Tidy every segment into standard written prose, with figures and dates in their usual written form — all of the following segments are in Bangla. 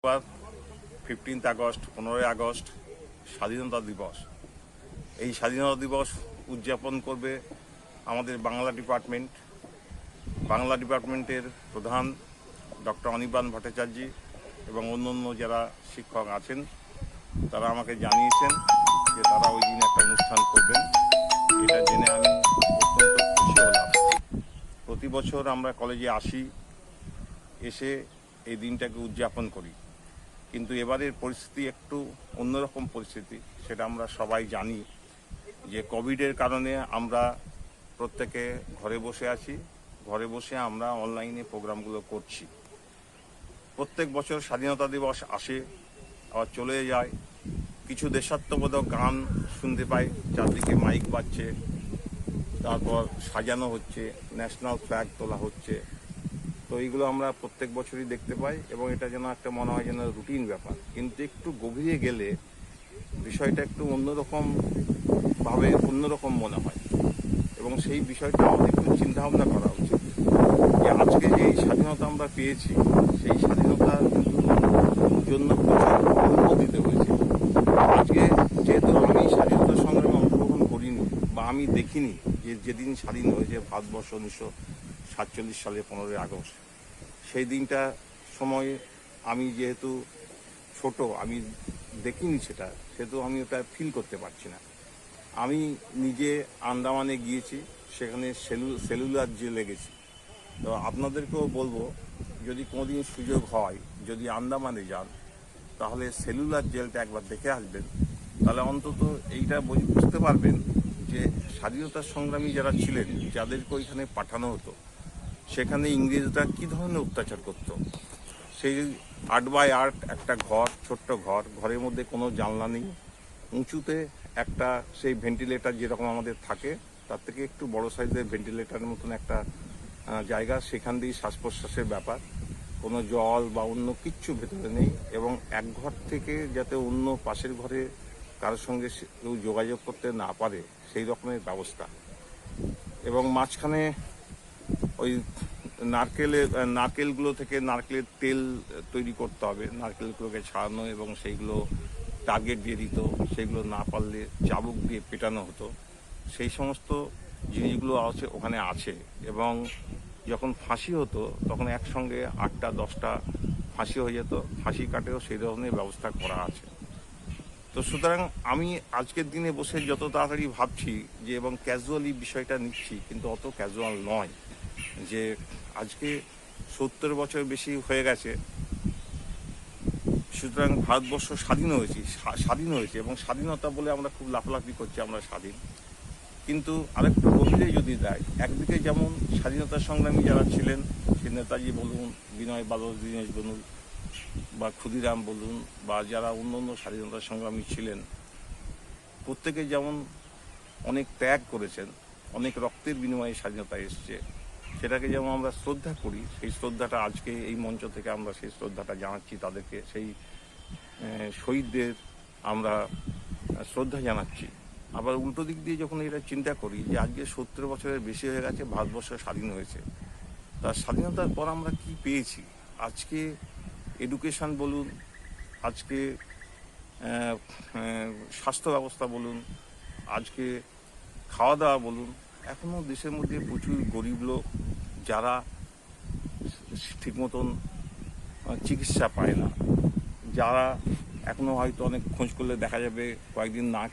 15 আগস্ট 15 আগস্ট স্বাধীনতা দিবস। এই স্বাধীনতা দিবস উদযাপন করবে আমাদের বাংলা ডিপার্টমেন্টের প্রধান ডক্টর অনির্বাণ ভট্টাচার্য এবং অন্যান্য যারা শিক্ষক আছেন তারা আমাকে জানিয়েছেন যে তারা ওই দিন একটা অনুষ্ঠান করবেন। এটা জেনে আমি অত্যন্ত খুশি হলাম। প্রতি বছর আমরা কলেজে আসি, এসে এই দিনটাকে উদযাপন করি, কিন্তু এবারের পরিস্থিতি একটু অন্যরকম পরিস্থিতি, সেটা আমরা সবাই জানি যে কোভিডের কারণে আমরা প্রত্যেকে ঘরে বসে আছি। ঘরে বসে আমরা অনলাইনে প্রোগ্রামগুলো করছি। প্রত্যেক বছর স্বাধীনতা দিবস আসে আবার চলে যায়, কিছু দেশাত্মবোধক গান শুনতে পাই, চারদিকে মাইক বাজছে, তারপর সাজানো হচ্ছে, ন্যাশনাল ফ্ল্যাগ তোলা হচ্ছে। তো এইগুলো আমরা প্রত্যেক বছরই দেখতে পাই এবং এটা যেন একটা মনে হয় যেন রুটিন ব্যাপার, কিন্তু একটু গভীরে গেলে বিষয়টা একটু অন্যরকম মনে হয় এবং সেই বিষয়টা আমাদের একটু চিন্তাভাবনা করা উচিত যে আজকে যে স্বাধীনতা আমরা পেয়েছি সেই স্বাধীনতার জন্য প্রচুর মূল্য দিতে হয়েছে। আজকে যেহেতু আমি স্বাধীনতা সংগ্রামে অংশগ্রহণ করিনি বা আমি দেখিনি যে যেদিন স্বাধীন হয়েছে ভারতবর্ষ 1947 সালে 15 আগস্ট, সেই দিনটা সময়ে আমি যেহেতু ছোট, আমি দেখিনি সেহেতু আমি ওটা ফিল করতে পারছি না। আমি নিজে আন্দামানে গিয়েছি, সেখানে সেলুলার জেলে গেছি। তো আপনাদেরকেও বলবো, যদি কোনোদিন সুযোগ হয়, যদি আন্দামানে যান, তাহলে সেলুলার জেলটা একবার দেখে আসবেন। তাহলে অন্তত এইটা বুঝতে পারবেন যে স্বাধীনতা সংগ্রামী যারা ছিলেন, যাদেরকে ওইখানে পাঠানো হতো, সেখানে ইংরেজরা কী ধরনের অত্যাচার করত। সেই 8x8 একটা ঘর, ছোট্ট ঘর, ঘরের মধ্যে কোনো জানলা নেই, উঁচুতে একটা সেই ভেন্টিলেটার যেরকম আমাদের থাকে তার থেকে একটু বড় সাইজের ভেন্টিলেটারের মতন একটা জায়গা, সেখান দিয়েই শ্বাস প্রশ্বাসের ব্যাপার, কোনো জল বা অন্য কিচ্ছু ভেতরে নেই এবং এক ঘর থেকে যাতে অন্য পাশের ঘরে কারোর সঙ্গে কেউ যোগাযোগ করতে না পারে সেই রকমের ব্যবস্থা। এবং মাঝখানে ওই নারকেলগুলো থেকে নারকেলের তেল তৈরি করতে হবে, নারকেলগুলোকে ছাড়ানো এবং সেইগুলো টার্গেট দিয়ে দিত, সেইগুলো না পারলে চাবুক দিয়ে পেটানো হতো। সেই সমস্ত জিনিসগুলো ওখানে আছে এবং যখন ফাঁসি হতো তখন একসঙ্গে 8টা-10টা ফাঁসি হয়ে যেত, ফাঁসি কাটেও সেই ধরনের ব্যবস্থা করা আছে। তো সুতরাং আমি আজকের দিনে বসে যত তাড়াতাড়ি ভাবছি যে এবং ক্যাজুয়ালি বিষয়টা নিচ্ছি, কিন্তু অত ক্যাজুয়াল নয় যে আজকে 70 বছর বেশি হয়ে গেছে। সুতরাং ভারতবর্ষ স্বাধীন হয়েছে এবং স্বাধীনতা বলে আমরা খুব লাফালাফি করছি, আমরা স্বাধীন। কিন্তু আরেকটু গভীরে যদি দেয়, একদিকে যেমন স্বাধীনতা সংগ্রামী যারা ছিলেন, সে নেতাজি বলুন, বিনয় বাদল দীনেশ বলুন বা ক্ষুদিরাম বলুন বা যারা অন্য স্বাধীনতা সংগ্রামী ছিলেন, প্রত্যেকে যেমন অনেক ত্যাগ করেছেন, অনেক রক্তের বিনিময়ে স্বাধীনতা এসছে, সেটাকে যেমন আমরা শ্রদ্ধা করি, সেই শ্রদ্ধাটা আজকে এই মঞ্চ থেকে আমরা সেই শ্রদ্ধাটা জানাচ্ছি তাদেরকে, সেই শহীদদের আমরা শ্রদ্ধা জানাচ্ছি। আবার উল্টো দিক দিয়ে যখন এটা চিন্তা করি যে আজকে 70 বছরের বেশি হয়ে গেছে ভারতবর্ষ স্বাধীন হয়েছে, তার স্বাধীনতার পর আমরা কি পেয়েছি। আজকে এডুকেশন বলুন, আজকে স্বাস্থ্য ব্যবস্থা বলুন, আজকে খাওয়া দাওয়া বলুন, এখনও দেশের মধ্যে প্রচুর গরিব লোক যারা ঠিক মতন চিকিৎসা পায় না, যারা এখনও হয়তো অনেক খোঁজ করলে দেখা যাবে কয়েকদিন না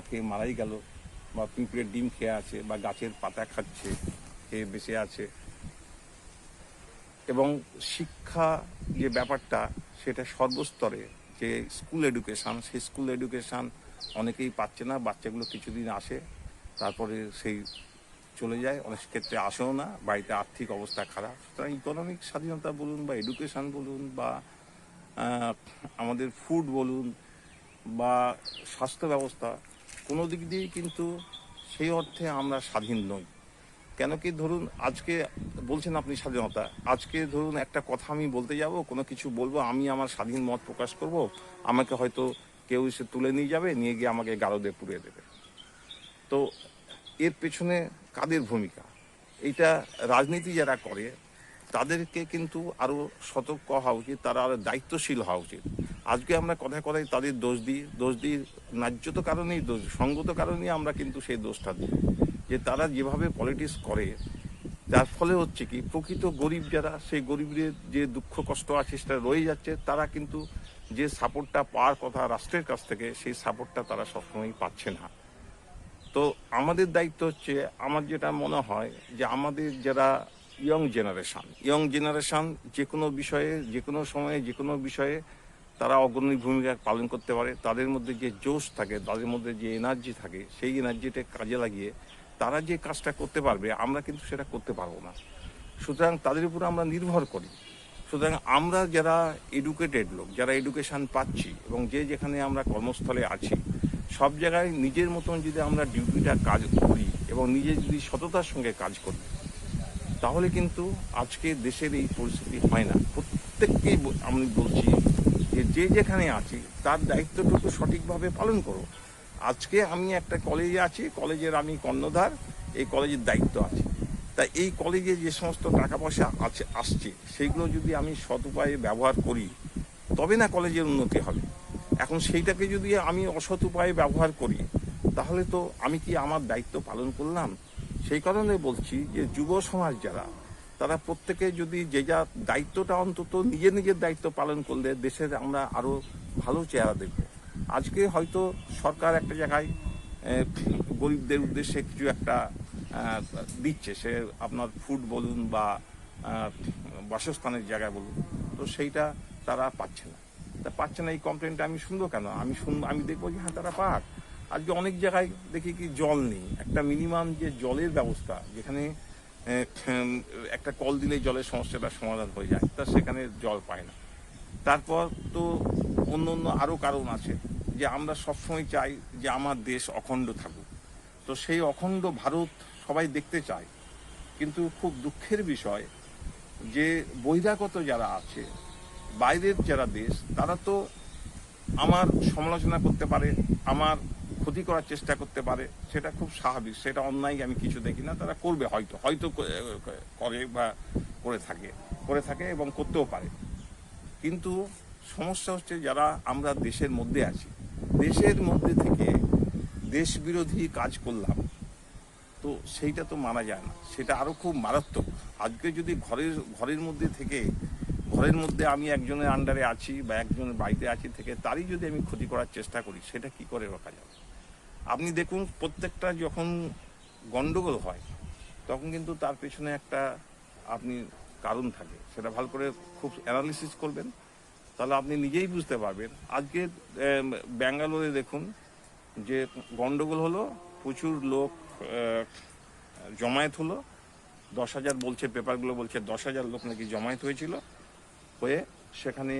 খেয়ে মারাই গেল, বা পিঁপড়ের ডিম খেয়ে আছে বা গাছের পাতা খাচ্ছে, খেয়ে বেঁচে আছে। এবং শিক্ষা যে ব্যাপারটা, সেটা সর্বস্তরে যে স্কুল এডুকেশান, সেই স্কুল এডুকেশান অনেকেই পাচ্ছে না। বাচ্চাগুলো কিছুদিন আসে, তারপরে সেই চলে যায়, অনেক ক্ষেত্রে আসেও না, বাড়িতে আর্থিক অবস্থা খারাপ। সুতরাং ইকোনমিক স্বাধীনতা বলুন বা এডুকেশান বলুন বা আমাদের ফুড বলুন বা স্বাস্থ্য ব্যবস্থা, কোনো দিক দিয়েই কিন্তু সেই অর্থে আমরা স্বাধীন নই। কেন কি, ধরুন আজকে বলছেন আপনি স্বাধীনতা, আজকে ধরুন একটা কথা আমি বলতে যাব, কোনো কিছু বলবো, আমি আমার স্বাধীন মত প্রকাশ করব, আমাকে হয়তো কেউ এসে তুলে নিয়ে যাবে, নিয়ে গিয়ে আমাকে গারদে পুড়িয়ে দেবে। তো এর পেছনে কাদের ভূমিকা? এইটা রাজনীতি যারা করে তাদেরকে কিন্তু আরও সতর্ক হওয়া উচিত, তারা আরও দায়িত্বশীল হওয়া উচিত। আজকে আমরা কথায় কথায় তাদের দোষ দিই ন্যায্যত কারণেই দোষ, সঙ্গত কারণেই আমরা কিন্তু সেই দোষটা দিই, যে তারা যেভাবে পলিটিক্স করে, যার ফলে হচ্ছে কি প্রকৃত গরিব যারা, সেই গরিবদের যে দুঃখ কষ্ট আছে সেটা রয়ে যাচ্ছে, তারা কিন্তু যে সাপোর্টটা পাওয়ার কথা রাষ্ট্রের কাছ থেকে, সেই সাপোর্টটা তারা সবসময় পাচ্ছে না। তো আমাদের দায়িত্ব হচ্ছে, আমার যেটা মনে হয় যে আমাদের যারা ইয়ং জেনারেশন যে কোনো বিষয়ে, যে কোনো সময়ে, যে কোনো বিষয়ে তারা অগ্রণী ভূমিকা পালন করতে পারে। তাদের মধ্যে যে জোশ থাকে, তাদের মধ্যে যে এনার্জি থাকে, সেই এনার্জিটা কাজে লাগিয়ে তারা যে কাজটা করতে পারবে, আমরা কিন্তু সেটা করতে পারবো না। সুতরাং তাদের উপর আমরা নির্ভর করি। সুতরাং আমরা যারা এডুকেটেড লোক, যারা এডুকেশান পাচ্ছি এবং যে যেখানে আমরা কর্মস্থলে আছি, সব জায়গায় নিজের মতন যদি আমরা ডিউটিটা কাজ করি এবং নিজে যদি সততার সঙ্গে কাজ করি, তাহলে কিন্তু আজকে দেশের এই পরিস্থিতি হয় না। প্রত্যেককেই আমি বলছি যে যে যেখানে আছি তার দায়িত্বটুকু সঠিকভাবে পালন করো। আজকে আমি একটা কলেজে আছি, কলেজের আমি কর্ণধার, এই কলেজের দায়িত্ব আছে। তাই এই কলেজে যে সমস্ত টাকা পয়সা আসছে, সেইগুলো যদি আমি সৎ উপায়ে ব্যবহার করি, তবে না কলেজের উন্নতি হবে। এখন সেইটাকে যদি আমি অসৎ উপায়ে ব্যবহার করি, তাহলে তো আমি কি আমার দায়িত্ব পালন করলাম? সেই কারণে বলছি যে যুব সমাজ যারা, তারা প্রত্যেকে যদি যে যার দায়িত্বটা অন্তত নিজের দায়িত্ব পালন করলে দেশের আমরা আরও ভালো চেহারা দেখব। আজকে হয়তো সরকার একটা জায়গায় গরিবদের উদ্দেশ্যে কিছু একটা দিচ্ছে, সে আপনার ফুড বলুন বা বাসস্থানের জায়গায় বলুন, তো সেইটা তারা পাচ্ছে না। তা পাচ্ছে না, এই কমপ্লেনটা আমি শুনবো কেন? আমি দেখবো যে হ্যাঁ তারা পাক। আজকে অনেক জায়গায় দেখি কি জল নেই, একটা মিনিমাম যে জলের ব্যবস্থা, যেখানে একটা কল দিলেই জলের সমস্যাটা সমাধান হয়ে যায়, তা সেখানে জল পায় না। তারপর তো অন্য আরও কারণ আছে, যে আমরা সবসময় চাই যে আমার দেশ অখণ্ড থাকুক। তো সেই অখণ্ড ভারত সবাই দেখতে চায়, কিন্তু খুব দুঃখের বিষয় যে বহিরাগত যারা আছে, বাইরের যারা দেশ, তারা তো আমার সমালোচনা করতে পারে, আমার ক্ষতি করার চেষ্টা করতে পারে, সেটা খুব স্বাভাবিক, সেটা অন্যায় আমি কিছু দেখি না। তারা করবে, হয়তো করে বা করে থাকে এবং করতেও পারে। কিন্তু সমস্যা হচ্ছে যারা আমরা দেশের মধ্যে আছি, দেশের মধ্যে থেকে দেশ বিরোধী কাজ করলাম, তো সেইটা তো মানা যায় না, সেটা আরও খুব মারাত্মক। আজকে যদি ঘরের মধ্যে থেকে, ঘরের মধ্যে আমি একজনের আন্ডারে আছি বা একজনের বাড়িতে আছি থেকে তারই যদি আমি ক্ষতি করার চেষ্টা করি, সেটা কি করে রোকা যাবে? আপনি দেখুন, প্রত্যেকটা যখন গন্ডগোল হয়, তখন কিন্তু তার পেছনে একটা আপনি কারণ থাকে, সেটা ভালো করে খুব অ্যানালিসিস করবেন, তাহলে আপনি নিজেই বুঝতে পারবেন। আজকে ব্যাঙ্গালোরে দেখুন যে গন্ডগোল হলো, প্রচুর লোক জমায়েত হলো, 10,000 বলছে, পেপারগুলো বলছে 10,000 লোক নাকি জমায়েত হয়েছিল, হয়ে সেখানে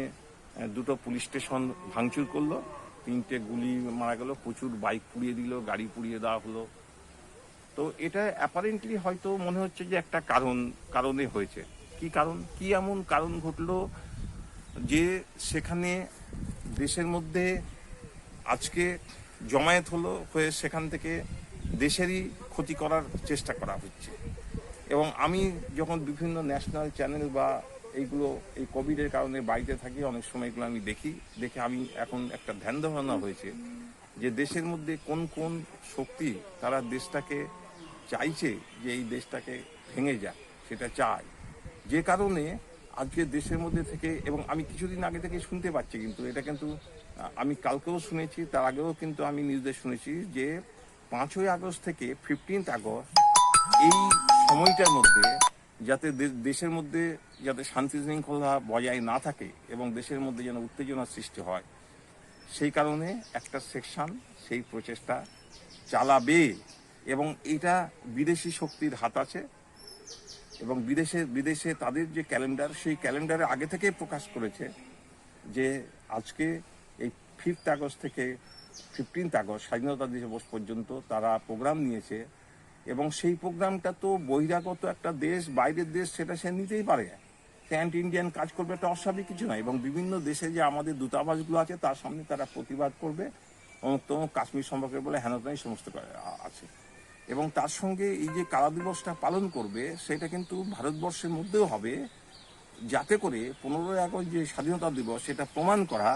দুটো পুলিশ স্টেশন ভাঙচুর করলো, 3টে গুলি মারা গেল, প্রচুর বাইক পুড়িয়ে দিল, গাড়ি পুড়িয়ে দেওয়া হলো। তো এটা অ্যাপারেন্টলি হয়তো মনে হচ্ছে যে একটা কারণে হয়েছে। কি এমন কারণ ঘটলো যে সেখানে দেশের মধ্যে আজকে জমায়েত হলো, হয়ে সেখান থেকে দেশেরই ক্ষতি করার চেষ্টা করা হচ্ছে। এবং আমি যখন বিভিন্ন ন্যাশনাল চ্যানেল বা এই কোভিডের কারণে বাড়িতে থাকি, অনেক সময় এগুলো আমি দেখে আমি এখন একটা ধ্যান ধারণা হয়েছে যে দেশের মধ্যে কোন কোন শক্তি তারা দেশটাকে চাইছে যে এই দেশটাকে ভেঙে যায়, সেটা চায়। যে কারণে আজকে দেশের মধ্যে থেকে, এবং আমি কিছুদিন আগে থেকে শুনতে পাচ্ছি, কিন্তু এটা কিন্তু আমি কালকেও শুনেছি, তার আগেও কিন্তু আমি নিউজে শুনেছি যে 5ই আগস্ট থেকে 15th আগস্ট এই সময়টার মধ্যে যাতে দেশের মধ্যে যাতে শান্তি শৃঙ্খলা বজায় না থাকে এবং দেশের মধ্যে যেন উত্তেজনার সৃষ্টি হয়, সেই কারণে একটা সেকশন সেই প্রচেষ্টা চালাবে। এবং এটা বিদেশি শক্তির হাত আছে, এবং বিদেশে তাদের যে ক্যালেন্ডার, সেই ক্যালেন্ডারে আগে থেকে প্রকাশ করেছে যে আজকে এই 5th আগস্ট থেকে 15th আগস্ট স্বাধীনতা দিবস পর্যন্ত তারা প্রোগ্রাম নিয়েছে। এবং সেই প্রোগ্রামটা তো বহিরাগত একটা দেশ, বাইরের দেশ, সেটা সে নিতেই পারে, সে অ্যান্টি ইন্ডিয়ান কাজ করবে, এটা অস্বাভাবিক কিছু নয়। এবং বিভিন্ন দেশে যে আমাদের দূতাবাসগুলো আছে তার সামনে তারা প্রতিবাদ করবে, এবং কাশ্মীর সম্পর্কে বলে হেন এই সমস্ত আছে। এবং তার সঙ্গে এই যে কারা দিবসটা পালন করবে সেটা কিন্তু ভারতবর্ষের মধ্যেও হবে, যাতে করে 15ই আগস্ট যে স্বাধীনতা দিবস সেটা প্রমাণ করা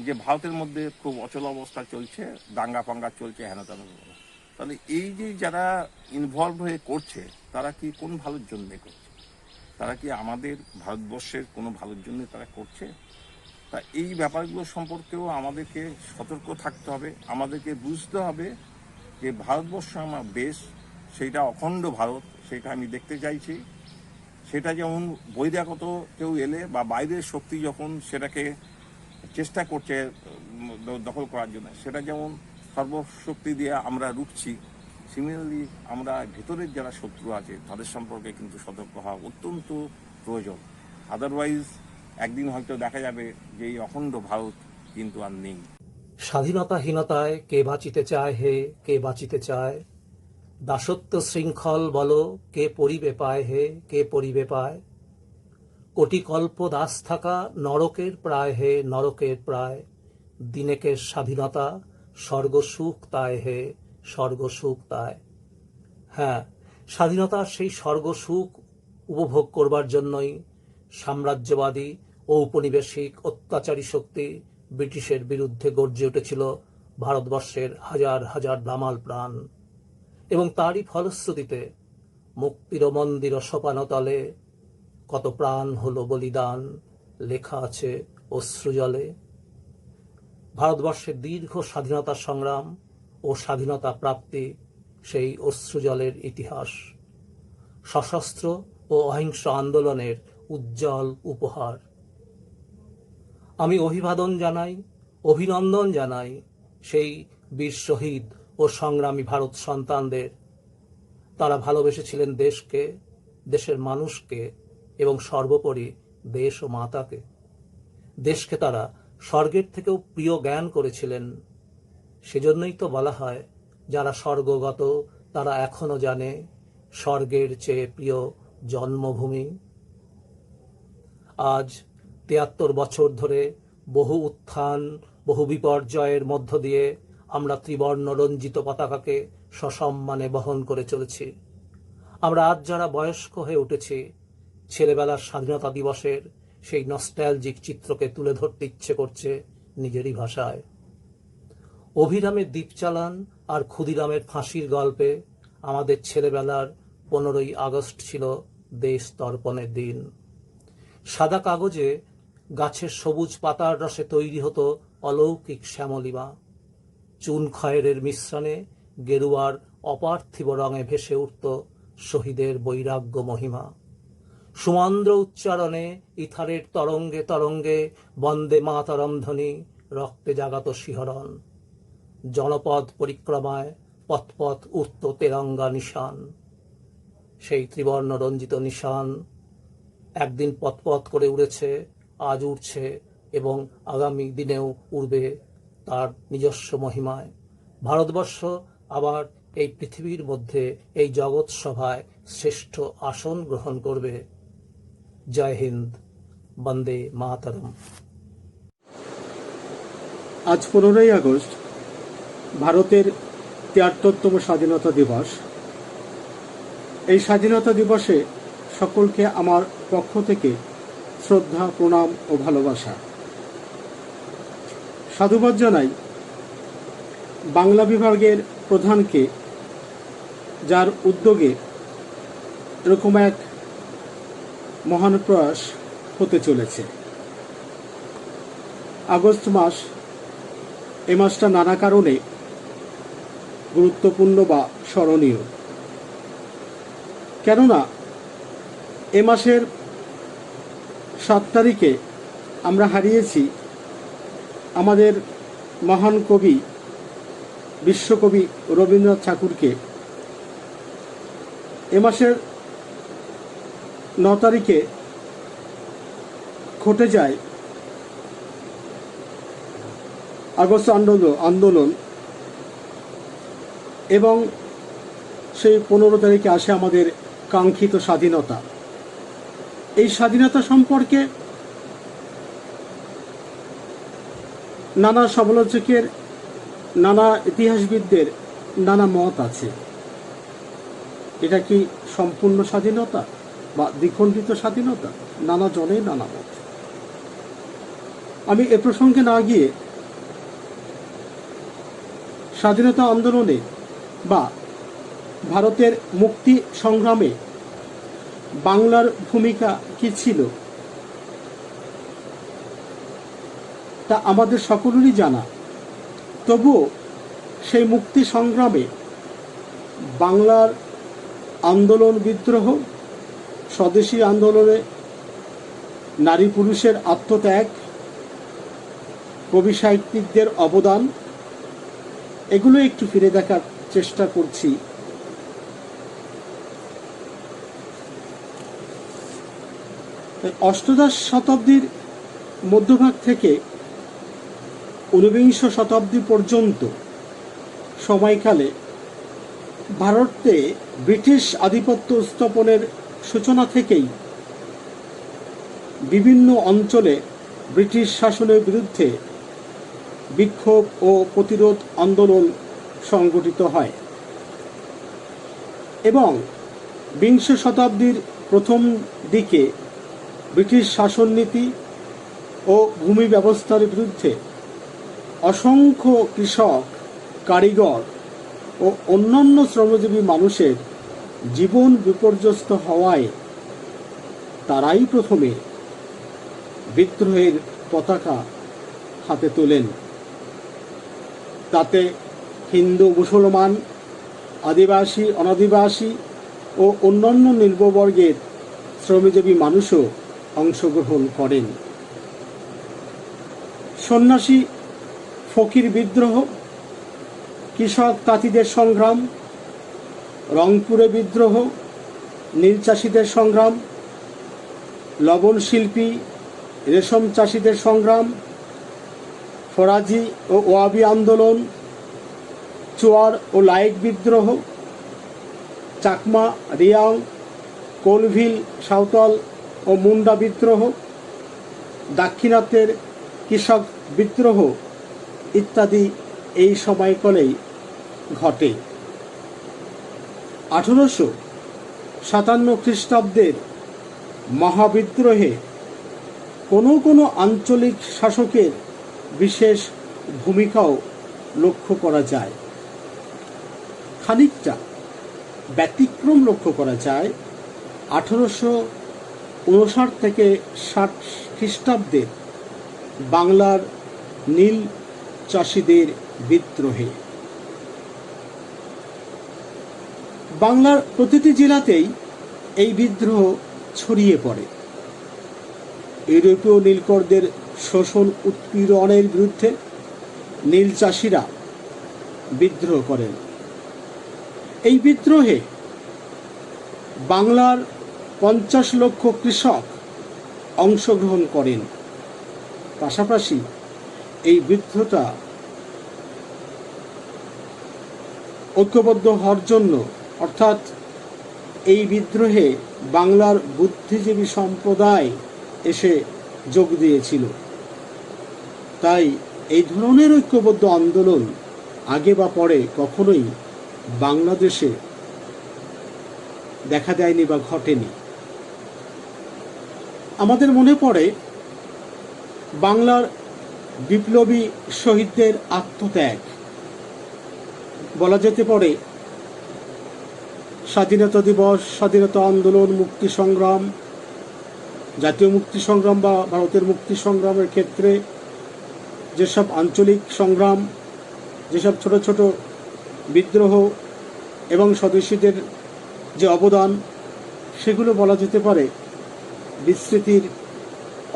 যে ভারতের মধ্যে খুব অচল অবস্থা চলছে, দাঙ্গা পাঙ্গা চলছে, হেন তেন। তাহলে এই যে যারা ইনভলভ হয়ে করছে তারা কি কোন ভালোর জন্য করছে? তারা কি আমাদের ভারতবর্ষের কোনো ভালোর জন্য তারা করছে? তা এই ব্যাপারগুলো সম্পর্কেও আমাদেরকে সতর্ক থাকতে হবে, আমাদেরকে বুঝতে হবে যে ভারতবর্ষ আমার দেশ, সেইটা অখণ্ড ভারত, সেটা আমি দেখতে চাইছি। সেটা যেমন বহিরাগত কেউ এলে বা বাইরের শক্তি যখন সেটাকে চেষ্টা করছে দখল করার জন্য, সেটা যেমন সর্বশক্তি দিয়ে আমরা রুখছি, সিমিলারলি আমরা ভেতরের যারা শত্রু আছে তাদের সম্পর্কে কিন্তু সতর্ক হওয়া অত্যন্ত প্রয়োজন। আদারওয়াইজ একদিন হয়তো দেখা যাবে যে এই অখণ্ড ভারত কিন্তু আর নেই। স্বাধীনতাহীনতায় কে বাঁচিতে চায় হে, কে বাঁচিতে চায়? দাসত্ব শৃঙ্খল বলো, কে পরিবে পায় হে, কে পরিবে পায়? কোটি কল্প দাস থাকা নরকের প্রায় হে, নরকের প্রায়। দিনেকের স্বাধীনতা স্বর্গসুখ তায় হে, স্বর্গসুখ তায়। হ্যাঁ, স্বাধীনতার সেই স্বর্গসুখ উপভোগ করবার জন্যই সাম্রাজ্যবাদী ঔপনিবেশিক অত্যাচারী শক্তি ব্রিটিশের বিরুদ্ধে গর্জে উঠেছিল ভারতবর্ষের হাজার হাজার দামাল প্রাণ। এবং তারই ফলশ্রুতিতে মুক্তির মন্দির সোপানতলে কত প্রাণ হলো বলিদান, লেখা আছে অশ্রুজলে। ভারতবর্ষের দীর্ঘ স্বাধীনতা সংগ্রাম ও স্বাধীনতা প্রাপ্তি সেই অশ্রুজলের ইতিহাস, সশস্ত্র ও অহিংস আন্দোলনের উজ্জ্বল উপহার। আমি অভিবাদন জানাই, অভিনন্দন জানাই সেই বীর শহীদ ও সংগ্রামী ভারত সন্তানদের। তারা ভালোবেসেছিলেন দেশকে, দেশের মানুষকে এবং সর্বোপরি দেশ ও মাতাকে। দেশকে তারা স্বর্গের থেকেও প্রিয় জ্ঞান করেছিলেন। সেজন্যই তো বলা হয়, যারা স্বর্গগত তারা এখনো জানে স্বর্গের চেয়ে প্রিয় জন্মভূমি। আজ ৭৩ বছর ধরে বহু উত্থান, বহু বিপর্যয়ের মধ্য দিয়ে আমরা ত্রিবর্ণ রঞ্জিত পতাকাকে সসম্মানে বহন করে চলেছি। আমরা আজ যারা বয়স্ক হয়ে উঠেছি, ছেলেবেলার স্বাধীনতা দিবসের সেই নস্টালজিক চিত্রকে তুলে ধরতে ইচ্ছে করছে নিজেরই ভাষায়। অভিরামের দ্বীপ চালান আর ক্ষুদিরামের ফাঁসির গল্পে আমাদের ছেলেবেলার 15ই আগস্ট ছিল দেশ তর্পণের দিন। সাদা কাগজে গাছের সবুজ পাতার রসে তৈরি হতো অলৌকিক শ্যামলিমা। চুন খয়েরের মিশ্রণে গেরুয়ার অপার্থিব রঙে ভেসে উঠত শহীদের বৈরাগ্য মহিমা। সুমন্দ্র উচ্চারণে ইথারের তরঙ্গে তরঙ্গে বন্দে মাতরম ধ্বনি রক্তে জাগাত শিহরণ। জনপদ পরিক্রমায় পথ পথ উঠত তেরঙ্গা নিশান। সেই ত্রিবর্ণ রঞ্জিত নিশান একদিন পথ পথ করে উড়েছে, আজ উড়ছে এবং আগামী দিনেও উড়বে তার নিজস্ব মহিমায়। ভারতবর্ষ আবার এই পৃথিবীর মধ্যে, এই জগৎ সভায় শ্রেষ্ঠ আসন গ্রহণ করবে। জয় হিন্দ, বন্দে মাতরম। আজ 15ই আগস্ট ভারতের ৭৩তম স্বাধীনতা দিবস। এই স্বাধীনতা দিবসে সকলকে আমার পক্ষ থেকে শ্রদ্ধা, প্রণাম ও ভালোবাসা। সাধুবাদ জানাই বাংলা বিভাগের প্রধানকে, যার উদ্যোগে এরকম এক মহান প্রয়াস হতে চলেছে। আগস্ট মাস, এই মাসটা নানা কারণে গুরুত্বপূর্ণ বা স্মরণীয়। কেননা এ মাসের 7 তারিখে আমরা হারিয়েছি আমাদের মহান কবি, বিশ্বকবি রবীন্দ্রনাথ ঠাকুরকে। এ মাসের 9 তারিখে ঘটে যায় আগস্ট আন্দোলন এবং সেই 15 তারিখে আসে আমাদের কাঙ্ক্ষিত স্বাধীনতা। এই স্বাধীনতা সম্পর্কে নানা সমালোচকের, নানা ইতিহাসবিদদের নানা মত আছে। এটা কি সম্পূর্ণ স্বাধীনতা বা দ্বিখণ্ডিত স্বাধীনতা? নানা জনে নানা মত। আমি এ প্রসঙ্গে না গিয়ে স্বাধীনতা আন্দোলনে বা ভারতের মুক্তি সংগ্রামে বাংলার ভূমিকা কি ছিল তা আমাদের সকলেরই জানা। তবুও সেই মুক্তি সংগ্রামে বাংলার আন্দোলন, বিদ্রোহ, স্বদেশী আন্দোলনে নারী পুরুষের আত্মত্যাগ, কবি সাহিত্যিকদের অবদান, এগুলো একটু ফিরে দেখার চেষ্টা করছি। অষ্টাদশ শতাব্দীর মধ্যভাগ থেকে ঊনবিংশ শতাব্দী পর্যন্ত সময়কালে ভারতে ব্রিটিশ আধিপত্য স্থাপনের সূচনা থেকেই বিভিন্ন অঞ্চলে ব্রিটিশ শাসনের বিরুদ্ধে বিক্ষোভ ও প্রতিরোধ আন্দোলন সংগঠিত হয় এবং বিংশ শতাব্দীর প্রথম দিকে ব্রিটিশ শাসননীতি ও ভূমি ব্যবস্থার বিরুদ্ধে অসংখ্য কৃষক, কারিগর ও অন্যান্য শ্রমজীবী মানুষের জীবন বিপর্যস্ত হওয়ায় তারাই প্রথমে বিদ্রোহের পতাকা হাতে তোলেন। তাতে হিন্দু, মুসলমান, আদিবাসী, অনাদিবাসী ও অন্যান্য নিম্নবর্গের শ্রমজীবী মানুষও অংশগ্রহণ করেন। সন্ন্যাসী ফকির বিদ্রোহ, কৃষক তাঁতিদের সংগ্রাম, রংপুরে বিদ্রোহ, নীল চাষিদের সংগ্রাম, লবণ শিল্পী, রেশম চাষিদের সংগ্রাম, ফরাজি ও ওয়াবি আন্দোলন, চুয়ার ও লাইক বিদ্রোহ, চাকমা, রিয়াং, কোলভিল, সাঁওতাল ও মুন্ডা বিদ্রোহ, দাক্ষিণাত্যের কৃষক বিদ্রোহ ইত্যাদি এই সময়কালেই ঘটে। 1857 খ্রিস্টাব্দের মহাবিদ্রোহে কোনো কোনো আঞ্চলিক শাসকের বিশেষ ভূমিকাও লক্ষ্য করা যায়। খানিকটা ব্যতিক্রম লক্ষ্য করা যায় 1859 থেকে 60 খ্রিস্টাব্দের বাংলার নীল চাষিদের বিদ্রোহে। বাংলার প্রতিটি জেলাতেই এই বিদ্রোহ ছড়িয়ে পড়ে। ইউরোপীয় নীলকরদের শোষণ উৎপীড়নের বিরুদ্ধে নীল চাষিরা বিদ্রোহ করেন। এই বিদ্রোহে বাংলার 50 লক্ষ কৃষক অংশগ্রহণ করেন। পাশাপাশি এই বিদ্রোহটা ঐক্যবদ্ধ হওয়ার জন্য, অর্থাৎ এই বিদ্রোহে বাংলার বুদ্ধিজীবী সম্প্রদায় এসে যোগ দিয়েছিল। তাই এই ধরনের ঐক্যবদ্ধ আন্দোলন আগে বা পরে কখনোই বাংলাদেশে দেখা দেয়নি বা ঘটেনি। আমাদের মনে পড়ে বাংলার বিপ্লবী শহীদদের আত্মত্যাগ। বলা যেতে পারে স্বাধীনতা দিবস, স্বাধীনতা আন্দোলন, মুক্তি সংগ্রাম, জাতীয় মুক্তি সংগ্রাম বা ভারতের মুক্তি সংগ্রামের ক্ষেত্রে যেসব আঞ্চলিক সংগ্রাম, যেসব ছোট ছোট বিদ্রোহ এবং স্বদেশীদের যে অবদান, সেগুলো বলা যেতে পারে বিস্মৃতির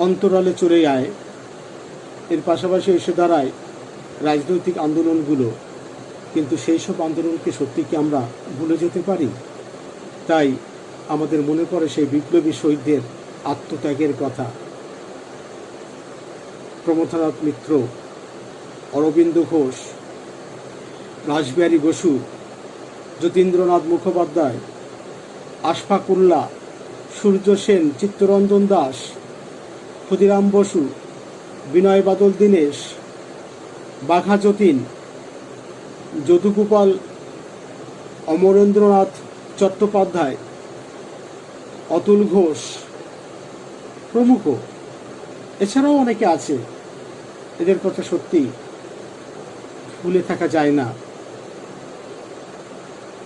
অন্তরালে চলে যায়। এর পাশাপাশি এসে দাঁড়ায় রাজনৈতিক আন্দোলনগুলো। কিন্তু সেই সব আন্দোলনকে সত্যি কি আমরা ভুলে যেতে পারি? তাই আমাদের মনে পড়ে সেই বিপ্লবী শহীদদের আত্মত্যাগের কথা। প্রমথনাথ মিত্র, অরবিন্দ ঘোষ, রাসবিহারী বসু, যতীন্দ্রনাথ মুখোপাধ্যায়, আশফাকুল্লাহ, সূর্য সেন, চিত্তরঞ্জন দাস, ক্ষুদিরাম বসু, বিনয় বাদল দীনেশ, বাঘা যতীন, যদুগোপাল, অমরেন্দ্রনাথ চট্টোপাধ্যায়, অতুল ঘোষ প্রমুখ, এছাড়াও অনেকে আছে, এদের কথা সত্যি ভুলে থাকা যায় না।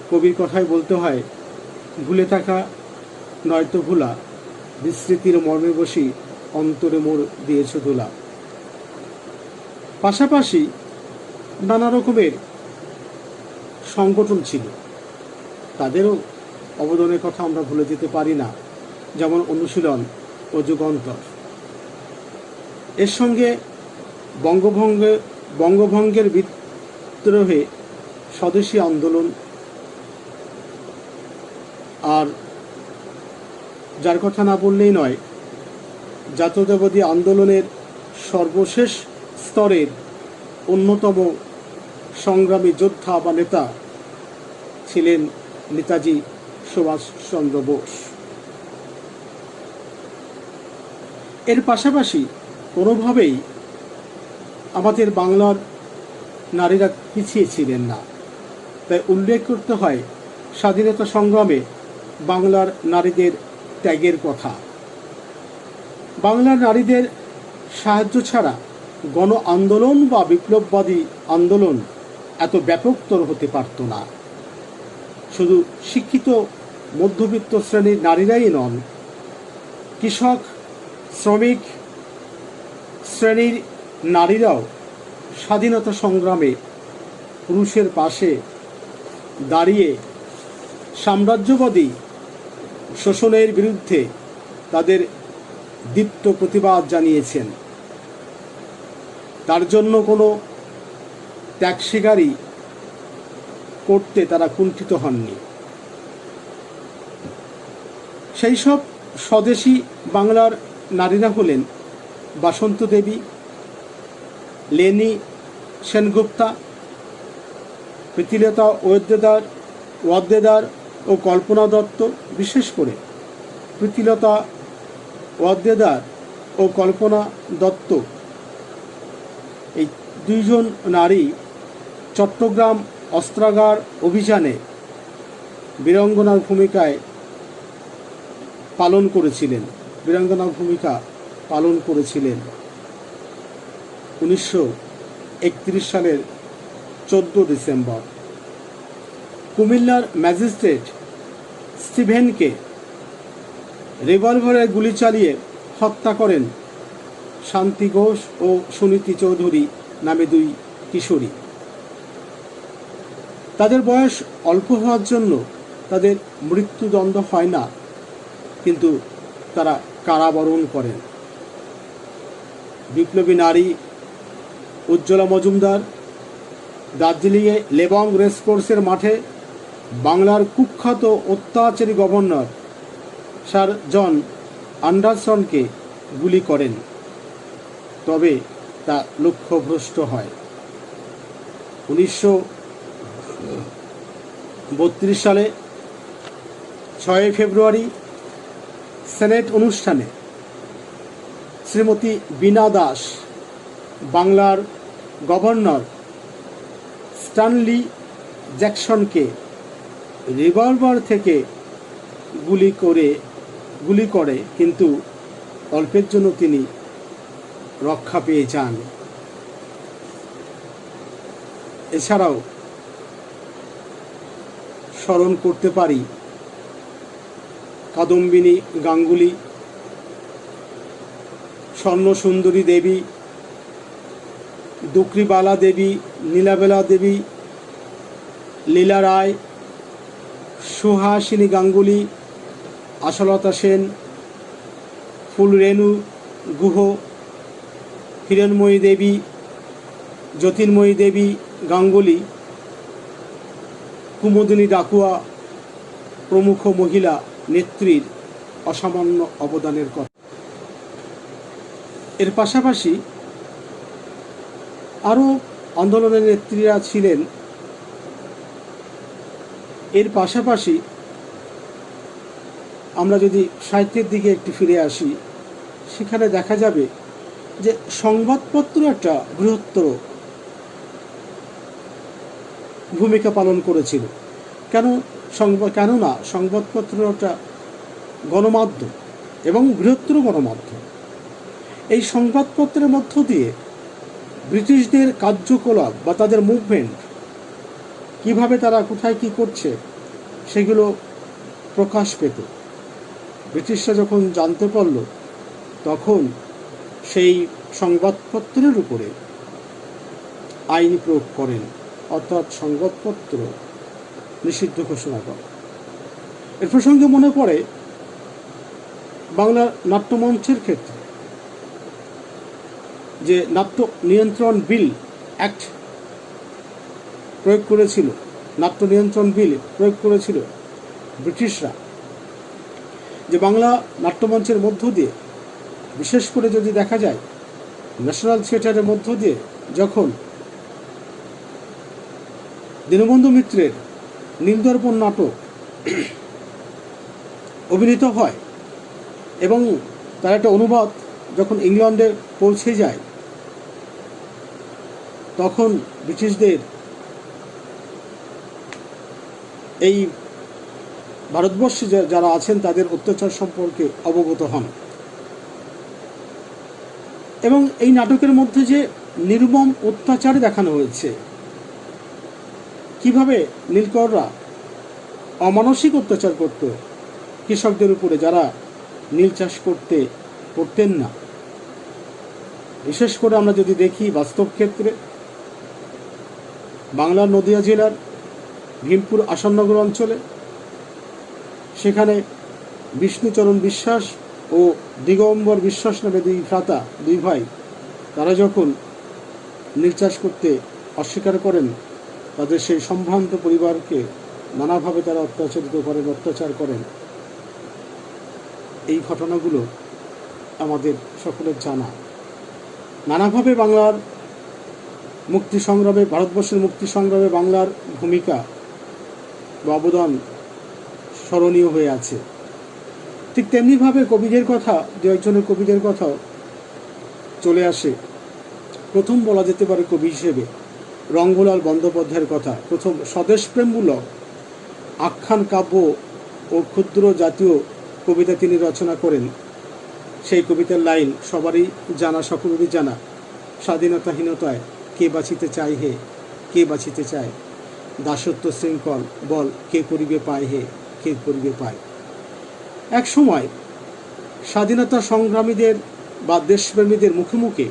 কবির কথায় বলতে হয়, ভুলে থাকা নয়তো ভুলা, বিস্মৃতির মর্মে বসি অন্তরে মোর দিয়েছ ধুলা। পাশাপাশি নানা রকমের সংগঠন ছিল, তাদেরও অবদানের কথা আমরা ভুলে যেতে পারি না, যেমন অনুশীলন ও যুগান্তর। এর সঙ্গে বঙ্গভঙ্গের বিদ্রোহে স্বদেশী আন্দোলন, আর যার কথা না বললেই নয়, জাতীয়তাবাদী আন্দোলনের সর্বশেষ স্তরের অন্যতম সংগ্রামী যোদ্ধা বা নেতা ছিলেন নেতাজি সুভাষচন্দ্র বোস। এর পাশাপাশি কোনোভাবেই আমাদের বাংলার নারীরা পিছিয়ে ছিলেন না, তাই উল্লেখ করতে হয় স্বাধীনতা সংগ্রামে বাংলার নারীদের ত্যাগের কথা। বাংলার নারীদের সাহায্য ছাড়া গণ আন্দোলন বা বিপ্লববাদী আন্দোলন এত ব্যাপকতর হতে পারত না। শুধু শিক্ষিত মধ্যবিত্ত শ্রেণীর নারীরাই নন, কৃষক, শ্রমিক শ্রেণীর নারীরাও স্বাধীনতা সংগ্রামে পুরুষের পাশে দাঁড়িয়ে সাম্রাজ্যবাদী শোষণের বিরুদ্ধে তাদের দীপ্ত প্রতিবাদ জানিয়েছেন। তার জন্য কোনো ত্যাগ স্বীকারই করতে তারা কুণ্ঠিত হননি। সেই সব স্বদেশী বাংলার নারীরা হলেন বাসন্ত দেবী, লেনি সেনগুপ্তা, প্রীতিলতা ওয়াদ্দেদার ও কল্পনা দত্ত। বিশেষ করে প্রীতিলতা ওয়াদ্দেদার ও কল্পনা দত্ত, এই দুইজন নারী চট্টগ্রাম অস্ত্রাগার অভিযানে বীরাঙ্গনার ভূমিকা পালন করেছিলেন 1931 সালের 14 ডিসেম্বর। কুমিল্লার ম্যাজিস্ট্রেট স্টিভেনকে রিভলভারে গুলি চালিয়ে হত্যা করেন শান্তি ঘোষ ও সুনীতি চৌধুরী নামে দুই কিশোরী। তাদের বয়স অল্প হওয়ার জন্য তাদের মৃত্যুদণ্ড হয় না, কিন্তু তারা কারাবরণ করেন। বিপ্লবী নারী উজ্জ্বলা মজুমদার দার্জিলিংয়ে লেবং রেসকোর্সের মাঠে বাংলার কুখ্যাত অত্যাচারী গভর্নর স্যার জন অ্যান্ডারসনকে গুলি করেন, তবে তা লক্ষ্যভ্রষ্ট হয়। 1932 সালে 6 ফেব্রুয়ারি সেনেট অনুষ্ঠানে শ্রীমতী বীণা দাস বাংলার গভর্নর স্ট্যানলি জ্যাকসনকে রিভলভার থেকে গুলি করে, কিন্তু অল্পের জন্য তিনি রক্ষা পেয়ে যান। এছাড়াও স্মরণ করতে পারি কাদম্বিনী গাঙ্গুলি, স্বর্ণসুন্দরী দেবী, দুকরিবালা দেবী, নীলাবেলা দেবী, লীলা রায়, সুহাসিনী গাঙ্গুলি, আশালতা সেন, ফুলরেণু গুহ, হিরণময়ী দেবী, জ্যোতির্ময়ী দেবী গাঙ্গুলি, কুমুদিনী ডাকুয়া প্রমুখ মহিলা নেত্রীর অসামান্য অবদানের কথা। এর পাশাপাশি আরও আন্দোলনের নেত্রীরা ছিলেন। এর পাশাপাশি আমরা যদি সাহিত্যের দিকে একটু ফিরে আসি, সেখানে দেখা যাবে যে সংবাদপত্র একটা বৃহত্তর ভূমিকা পালন করেছিল। কেননা সংবাদপত্র একটা গণমাধ্যম এবং বৃহত্তর গণমাধ্যম। এই সংবাদপত্রের মধ্য দিয়ে ব্রিটিশদের কার্যকলাপ বা তাদের মুভমেন্ট, কিভাবে তারা কোথায় কি করছে, সেগুলো প্রকাশ পেত। ব্রিটিশরা যখন জানতে পারল, তখন সেই সংবাদপত্রের উপরে আইন প্রয়োগ করেন, অর্থাৎ সংবাদপত্র নিষিদ্ধ ঘোষণা করে। এর প্রসঙ্গে মনে পড়ে বাংলার নাট্যমঞ্চের ক্ষেত্রে যে নাট্য নিয়ন্ত্রণ বিল অ্যাক্ট প্রয়োগ করেছিল, নাট্য নিয়ন্ত্রণ বিল প্রয়োগ করেছিল ব্রিটিশরা, যে বাংলা নাট্যমঞ্চের মধ্য দিয়ে, বিশেষ করে যদি দেখা যায় ন্যাশনাল থিয়েটারের মধ্য দিয়ে যখন দীনবন্ধু মিত্রের নীলদর্পণ নাটক অভিনীত হয় এবং তার একটা অনুবাদ যখন ইংল্যান্ডে পৌঁছে যায়, তখন ব্রিটিশদের এই ভারতবর্ষে যারা আছেন তাদের অত্যাচার সম্পর্কে অবগত হন। এবং এই নাটকের মধ্যে যে নির্মম অত্যাচার দেখানো হয়েছে, কিভাবে নীলকররা অমানসিক অত্যাচার করত কৃষকদের উপরে যারা নীল চাষ করতেন না। বিশেষ করে আমরা যদি দেখি বাস্তব ক্ষেত্রে বাংলার নদিয়া জেলার ভীমপুর আসাননগর অঞ্চলে, সেখানে বিষ্ণুচরণ বিশ্বাস ও দিগম্বর বিশ্বাস নামে দুই ভাই, তারা যখন নীল চাষ করতে অস্বীকার করেন, তাদের সেই সম্ভ্রান্ত পরিবারকে নানাভাবে তারা অত্যাচার করেন। এই ঘটনাগুলো আমাদের সকলের জানা। নানাভাবে বাংলার মুক্তি সংগ্রামে, ভারতবর্ষের মুক্তি সংগ্রামে বাংলার ভূমিকা বা অবদান স্মরণীয় হয়ে আছে। ঠিক তেমনিভাবে কবিদের কথা, দু একজনের কবিদের কথাও চলে আসে। প্রথম বলা যেতে পারে কবি হিসেবে রঙ্গলাল বন্দ্যোপাধ্যায়ের কথা। প্রথম স্বদেশপ্রেমমূলক আখ্যান কাব্য ও ক্ষুদ্র জাতীয় কবিতা তিনি রচনা করেন। সেই কবিতার লাইন সবারই জানা, সকলেরই জানা। স্বাধীনতাহীনতায় কে বাঁচিতে চায় হে, কে বাঁচিতে চায়, দাসত্ব শৃঙ্খল বল কে করিবে পায় হে, কে করিবে পায়। এক সময় স্বাধীনতা সংগ্রামীদের বা দেশপ্রেমীদের মুখে মুখে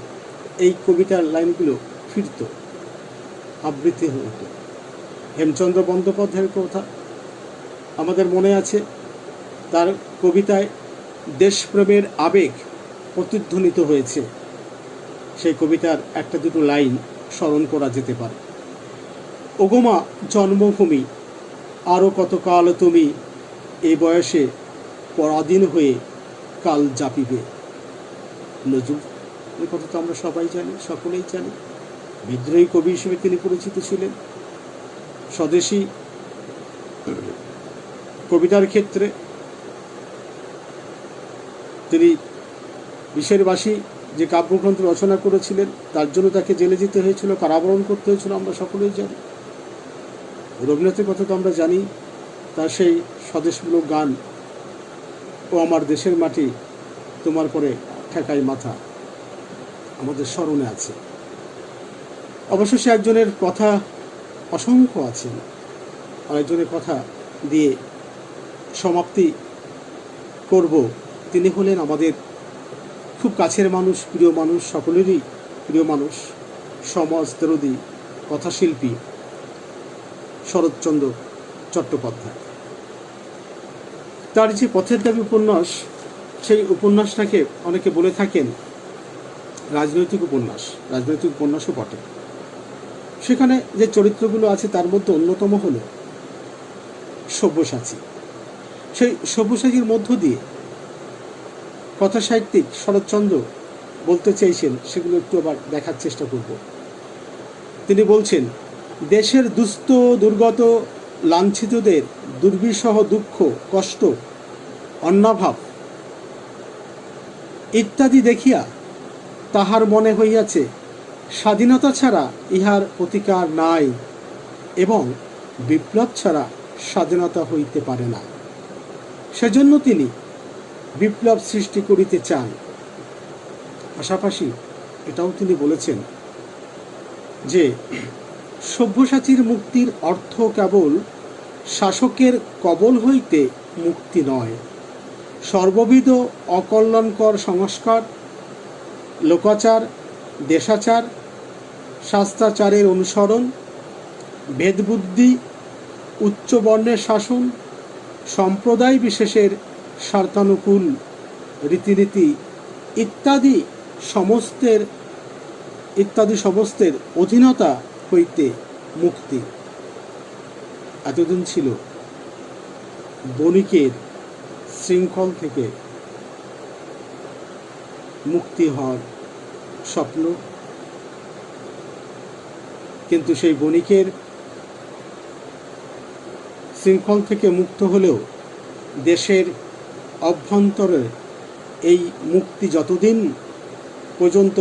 এই কবিতার লাইনগুলো ফিরত, আবৃত্তি হতো। হেমচন্দ্র বন্দ্যোপাধ্যায়ের কথা আমাদের মনে আছে, তার কবিতায় দেশপ্রেমের আবেগ প্রতিধ্বনিত হয়েছে। সেই কবিতার একটা দুটো লাইন স্মরণ করা যেতে পারে। ওগোমা জন্মভূমি, আরও কতকাল তুমি এ বয়সে পরাধীন হয়ে কাল জাপিবে। নজরুল এই কথা তো আমরা সবাই জানি, সকলেই জানি। বিদ্রোহী কবি হিসেবে তিনি পরিচিত ছিলেন। স্বদেশী কবিতার ক্ষেত্রে তিনি বিশেরবাসী যে কাব্যগ্রন্থ রচনা করেছিলেন, তার জন্য তাকে জেলে যেতে হয়েছিল, কারাবরণ করতে হয়েছিল, আমরা সকলেই জানি। রবীন্দ্রনাথের কথা তো আমরা জানি, তার সেই স্বদেশমূলক গান ও আমার দেশের মাটি তোমার পরে ঠেকাই মাথা আমাদের স্মরণে আছে। অবশ্য সে একজনের কথা অসংখ্য আছে, আরেকজনের কথা দিয়ে সমাপ্তি করব। তিনি হলেন আমাদের খুব কাছের মানুষ, প্রিয় মানুষ, সকলেরই প্রিয় মানুষ, সমাজদরদী কথাশিল্পী শরৎচন্দ্র চট্টোপাধ্যায়। তার যে পথের দাবি উপন্যাস, সেই উপন্যাসটাকে অনেকে বলে থাকেন রাজনৈতিক উপন্যাসও বটে। সেখানে যে চরিত্রগুলো আছে তার মধ্যে অন্যতম হল সব্যসাচী। সেই সব্যসাচীর মধ্য দিয়ে কথা সাহিত্যিক শরৎচন্দ্র বলতে চেয়েছেন, সেগুলো একটু আবার দেখার চেষ্টা করব। তিনি বলছেন, দেশের দুস্থ দুর্গত লাঞ্ছিতদের দুর্বিষহ দুঃখ কষ্ট অন্নাভাব ইত্যাদি দেখিয়া তাহার মনে হইয়াছে স্বাধীনতা ছাড়া ইহার প্রতিকার নাই এবং বিপ্লব ছাড়া স্বাধীনতা হইতে পারে না। সেজন্য তিনি বিপ্লব সৃষ্টি করিতে চান। পাশাপাশি এটাও তিনি বলেছেন যে সব্যসাচীর মুক্তির অর্থ কেবল শাসকের কবল হইতে মুক্তি নয়, সর্ববিধ অকল্যাণকর সংস্কার, লোকাচার, দেশাচার, শাস্ত্রাচারের অনুসরণ, ভেদবুদ্ধি, উচ্চ বর্ণের শাসন, সম্প্রদায় বিশেষের স্বার্থানুকূল রীতিনীতি ইত্যাদি সমস্তের অধীনতা হইতে মুক্তি। এতদিন ছিল বণিকের শৃঙ্খল থেকে মুক্তি হওয়ার স্বপ্ন, কিন্তু সেই বণিকের শৃঙ্খল থেকে মুক্ত হলেও দেশের অভ্যন্তরে এই মুক্তি যতদিন পর্যন্ত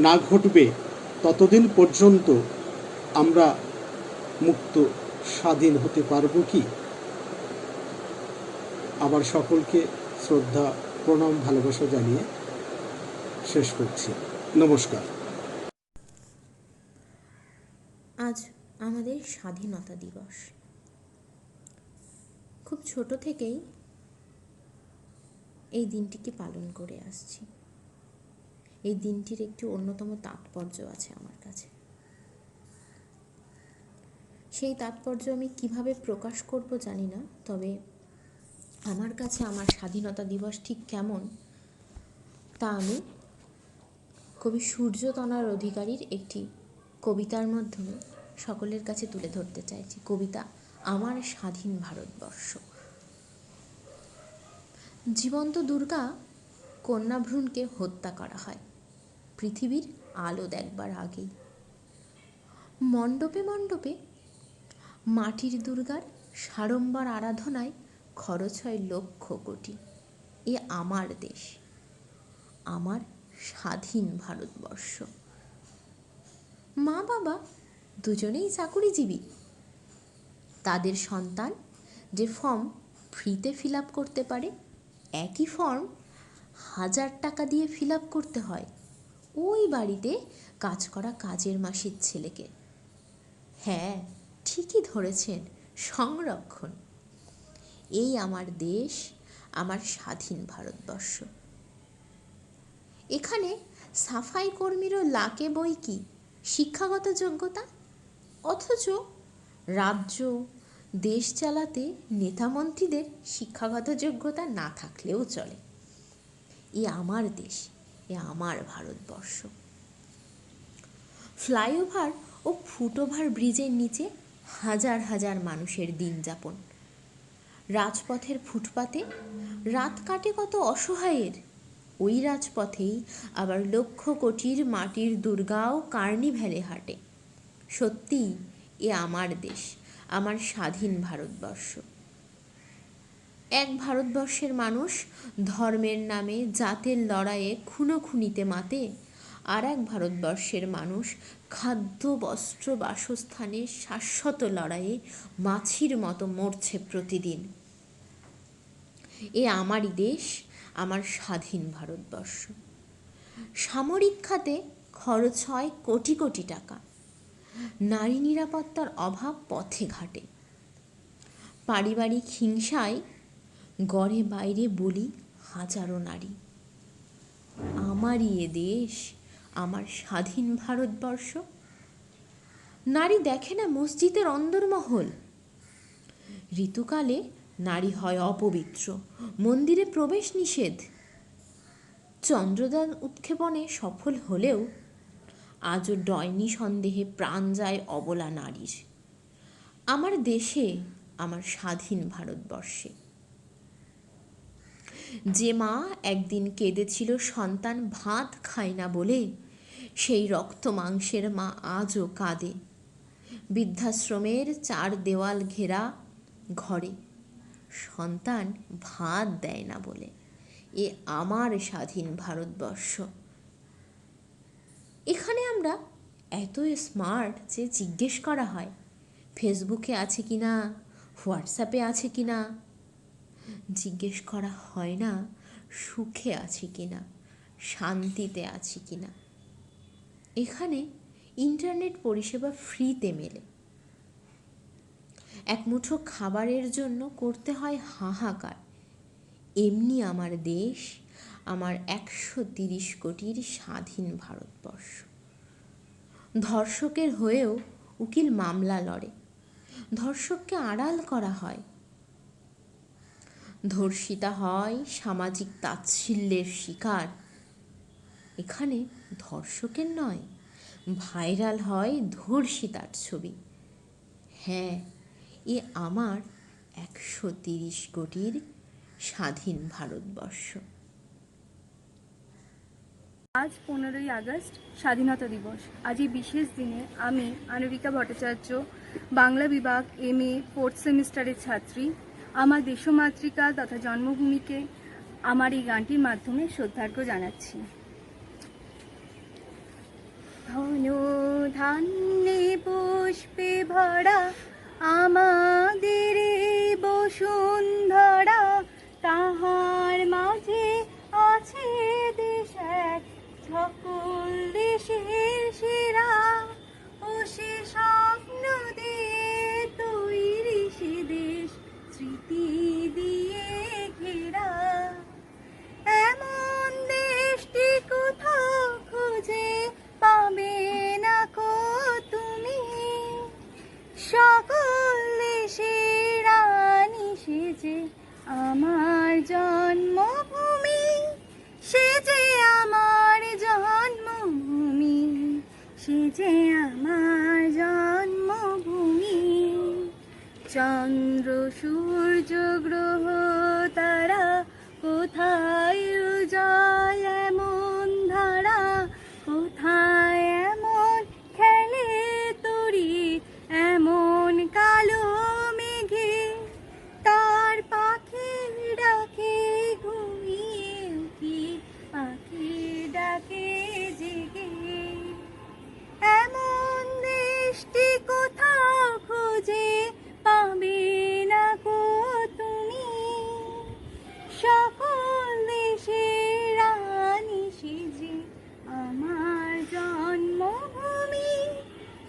না ঘটবে ততদিন পর্যন্ত আমরা মুক্ত স্বাধীন হতে পারব কি? আবার সকলকে শ্রদ্ধা, প্রণাম, ভালোবাসা জানিয়ে শেষ করছি। নমস্কার। আজ আমাদের স্বাধীনতা দিবস। খুব ছোট থেকেই এই দিনটিকে পালন করে আসছি। এই দিনটির একটি অন্যতম তাৎপর্য আছে আমার কাছে। সেই তাৎপর্য আমি কিভাবে প্রকাশ করব জানি না, তবে আমার কাছে আমার স্বাধীনতা দিবস ঠিক কেমন তা আমি কবি সূর্যতনার অধিকারীর একটি কবিতার মাধ্যমে সকলের কাছে তুলে ধরতে চাইছি। কবিতা আমার স্বাধীন ভারতবর্ষ। জীবন্ত দুর্গা কন্যাভ্রূণকে হত্যা করা হয় পৃথিবীর আলো দেখবার আগেই। মণ্ডপে মণ্ডপে মাটির দুর্গার সাড়ম্বর আরাধনায় খরচ হয় লক্ষ কোটি। এ আমার দেশ, আমার স্বাধীন ভারতবর্ষ। মা বাবা দুজনেই চাকুরিজীবী। তাদের সন্তান যে ফর্ম ফ্রিতে ফিল আপ করতে পারে, একই ফর্ম 1000 টাকা দিয়ে ফিল আপ করতে হয় ওই বাড়িতে কাজ করা কাজের মাসির ছেলেকে। হ্যাঁ, ঠিকই ধরেছেন, সংরক্ষণ। এই আমার দেশ, আমার স্বাধীন ভারতবর্ষ। এখানে সাফাই কর্মীরও লাকে বই কি শিক্ষাগত যোগ্যতা, অথচ রাজ্য দেশ চালাতে নেতামন্ত্রীদের শিক্ষাগত যোগ্যতা না থাকলেও চলে। এ আমার দেশ, এ আমার ভারতবর্ষ। ফ্লাইওভার ও ফুটওভার ব্রিজের নিচে হাজার হাজার মানুষের দিন যাপন। রাজপথের ফুটপাতে রাত কাটে কত অসহায়ের। ওই রাজপথেই আবার লক্ষ কোটির মাটির দুর্গাও কার্নিভ্যালে হাঁটে। সত্যিই এ আমার দেশ, আমার স্বাধীন ভারতবর্ষ। এক ভারতবর্ষের মানুষ ধর্মের নামে জাতের লড়াইয়ে খুনোখুনিতে মাতে, আর এক ভারতবর্ষের মানুষ খাদ্য, বস্ত্র, বাসস্থানের শাশ্বত লড়াইয়ে মাছির মতো মরছে প্রতিদিন। এ আমারই দেশ, আমার স্বাধীন ভারতবর্ষ। সামরিক খাতে খরচ হয় কোটি কোটি টাকা। নারী নিরাপত্তার অভাব পথে ঘাটে। পারিবারিক হিংসায় ঘরে বাইরে বলি হাজারো নারী। আমারই এ দেশ, আমার স্বাধীন ভারতবর্ষ। নারী দেখে না মসজিদের অন্দরমহল। ঋতুকালে নারী হয় অপবিত্র, মন্দিরে প্রবেশ নিষেধ। চন্দ্রযান উৎক্ষেপণে সফল হলেও আজও ডয়নি সন্দেহে প্রাণ যায় অবলা নারীর। আমার দেশে, আমার স্বাধীন ভারতবর্ষে। যে মা একদিন কেঁদেছিল সন্তান ভাত খায় না বলে, সেই রক্ত মাংসের মা আজও কাঁদে বৃদ্ধাশ্রমের 4 দেওয়াল ঘেরা ঘরে, সন্তান ভাত দেয় না বলে। এ আমার স্বাধীন ভারতবর্ষ। এখানে আমরা এত স্মার্ট যে জিজ্ঞেস করা হয় ফেসবুকে আছে কি না, হোয়াটসঅ্যাপে আছে কি না, জিজ্ঞেস করা হয় না সুখে আছি কি না, শান্তিতে আছি কি না। এখানে ইন্টারনেট পরিষেবা ফ্রিতে মেলে। এক মুঠো খাবারের জন্য করতে হয় হাহাকার। এমনি আমার দেশ, আমার 130 কোটির স্বাধীন ভারতবর্ষ। ধর্ষকের হয়েও উকিল মামলা লড়ে, ধর্ষককে আড়াল করা হয়। ধর্ষিতা হয় সামাজিক তাচ্ছিল্যের শিকার। এখানে ধর্ষকের নয়, ভাইরাল হয় ধর্ষিতার ছবি। হ্যাঁ, এ আমার 130 কোটির স্বাধীন ভারতবর্ষ। আজ 15ই আগস্ট স্বাধীনতা দিবস। আজ এই বিশেষ দিনে আমি আনবিকা ভট্টাচার্য, বাংলা বিভাগ MA 4th সেমিস্টারের ছাত্রী, আমার দেশমাতৃকা তথা জন্মভূমিকে আমার এই গানটির মাধ্যমে শ্রদ্ধার্ঘ জানাচ্ছি। ধন ধান্যে পুষ্পে ভরা আমাদের বসুন্ধরা, তাহার মাঝে আছে দেশ এক, সকল দেশের সেরা। ও সে স্বপ্ন দিয়ে তৈরি সে দেশ, স্মৃতি দিয়ে ঘেরা। এমন দেশটি কোথাও খুঁজে পাবে না কো তুমি, সকল দেশের রানী সেজে আমার জন্মভূমি, সেজে আমার জন্মভূমি, সেজে আমার জন্মভূমি। চন্দ্র সূর্য গ্রহ তারা কোথায় উজাল এমন ধারা, কোথায় এমন খেলে তরি এমন কালো মেঘে, তার পাখি ডাকে ঘুমিয়ে উঠি, পাখি ডাকে জেগে। এমন দেশটি কোথাও খুঁজে পাবে না কো তুমি, সকল দেশের রানী সেজে আমার জন্মভূমি,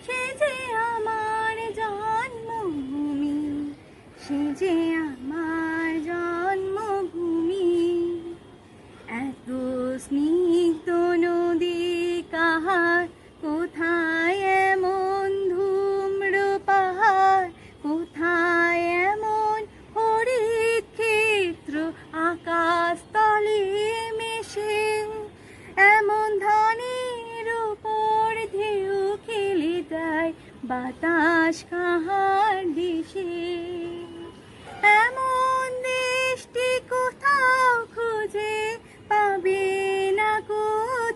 সেজে আমার জন্মভূমি, সেজে আমার জন্মভূমি। এত স্নিগ্ধ নদী কাহার, কোথায় এমন ধূম্র পাহাড়, কোথায় এমন হরিত ক্ষেত্র আকাশ তলে মেশে, এমন ধানের উপর ঢেউ খেলে দেয় বাতাস কাহার দেশে। এমন দেশটি কোথাও খুঁজে পাবে না গো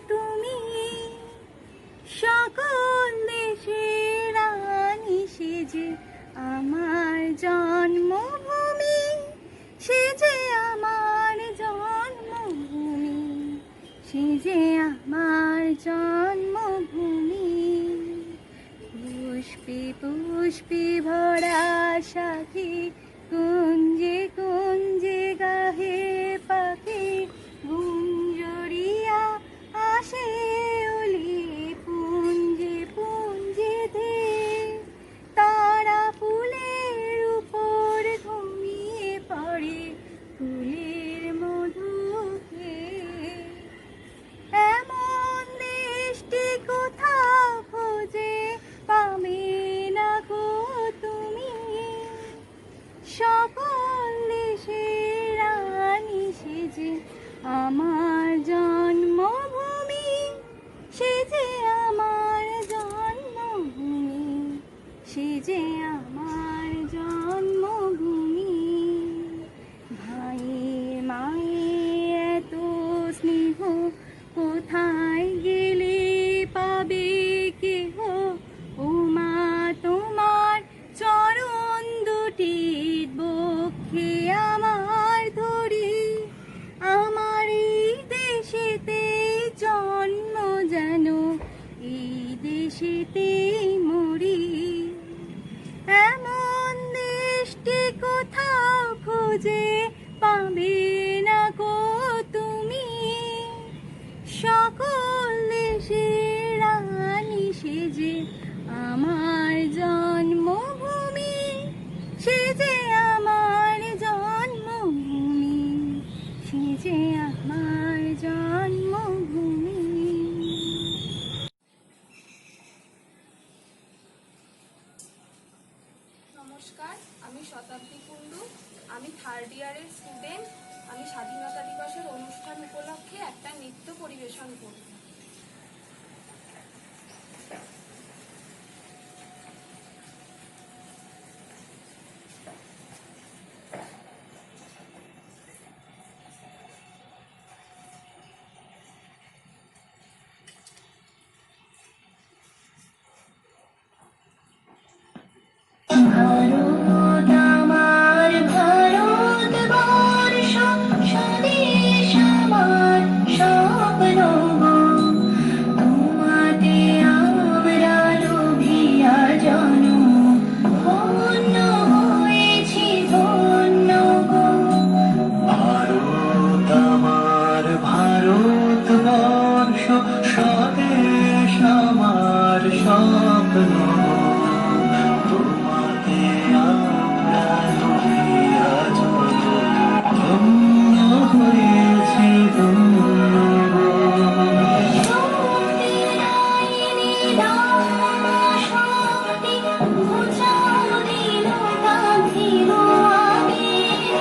তুমি, সকল দেশের রানী সেজে আমার জন্মভূমি, সেজে আমার জন্মভূমি, সেজে আমার জন্মভূমি। পুষ্পে পুষ্পে ভরা সাথী, কুঞ্জে কুঞ্জে গাহে পাখি, গুঞ্জরিয়া আসে ওলি পুঞ্জে পুঞ্জে ধে, তারা ফুলের উপর ঘুমিয়ে পড়ে ফুলের মধু খেয়ে। এমন দেশটি কোথাও খুঁজে পাবে না গো তুমি, কোথাও খুঁজে পাবে না গো তুমি, সকল দেশের রানী সেজে আমার জন্মভূমি, সেজে আমার জন্মভূমি, সেজে আমার জন্মভূমি। নমস্কার, আমি শতাব্দী কুণ্ডু। আমি 3rd ইয়ারের স্টুডেন্ট। আমি স্বাধীনতা দিবসের অনুষ্ঠান উপলক্ষে একটা নৃত্য পরিবেশন করব। ভারত আমার ভারতবর্ষ, স্বদেশ আমার স্বপ্ন গো। তোমাতে আমরা লোভিয়া জন্ম, ধন্য হয়েছি ধন্য গো। ভারত আমার ভারতবর্ষ, স্বদেশ আমার স্বপ্ন। তোমাকে আমরা লোভিয়া জন্ম, ধন্য হয়েছি ধন্য গো। শক্তি দায়িনী দামা শক্তি, ঘুচাও দিল গান্ধীর আদেশ।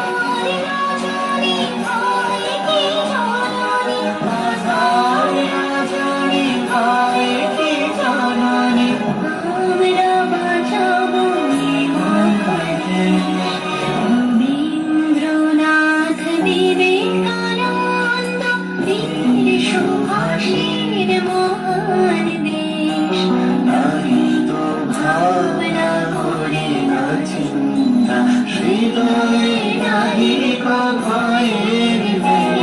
আধার রজনী হয় কি জননী, আধার রজনী হয় কি জননী, আমরা বাঁচাবো রবীন্দ্রনাথ বিবেকানন্দ, বীর সুভাষের মহান দেশ। নারী তো ভাবনা করে না চিন্তা, হৃদয়ে নাহি কো ভয়ের দেশ।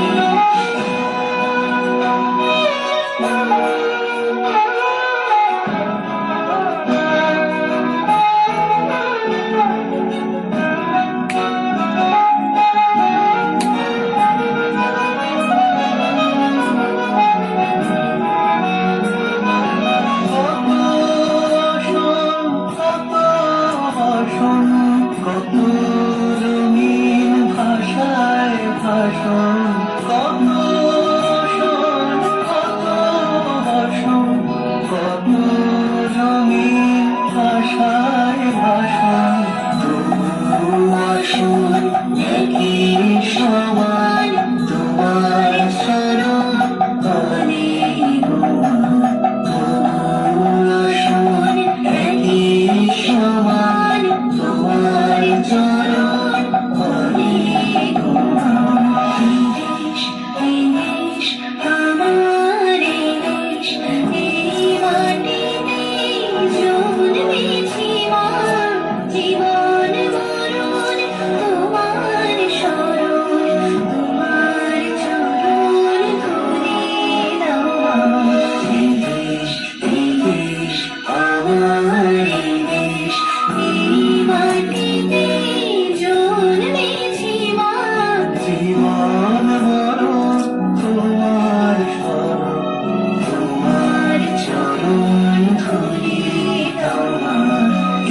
কত রঙিন ভাষায় ভাষণ, কত শোন কত বসন, কত রঙিন ভাষায় ভাষণ। তবু আসুন একই সমান, তোমার চরণ তলে গো। তবু আসুন একই সমান, তোমার চরণ তলে গো। দেশ এই দেশ আমার এই দেশ, এই মাটিতে জন্মেছি মা। জীবন মরণ তোমার শরণ, তোমার চরণ ধরে দাও মা। এই দেশ আমার এই দেশ, এই মাটিতে জন্মেছি মা। জীবন মরণ তোমার শরণ, তোমার চরণ ধরে দাও মা।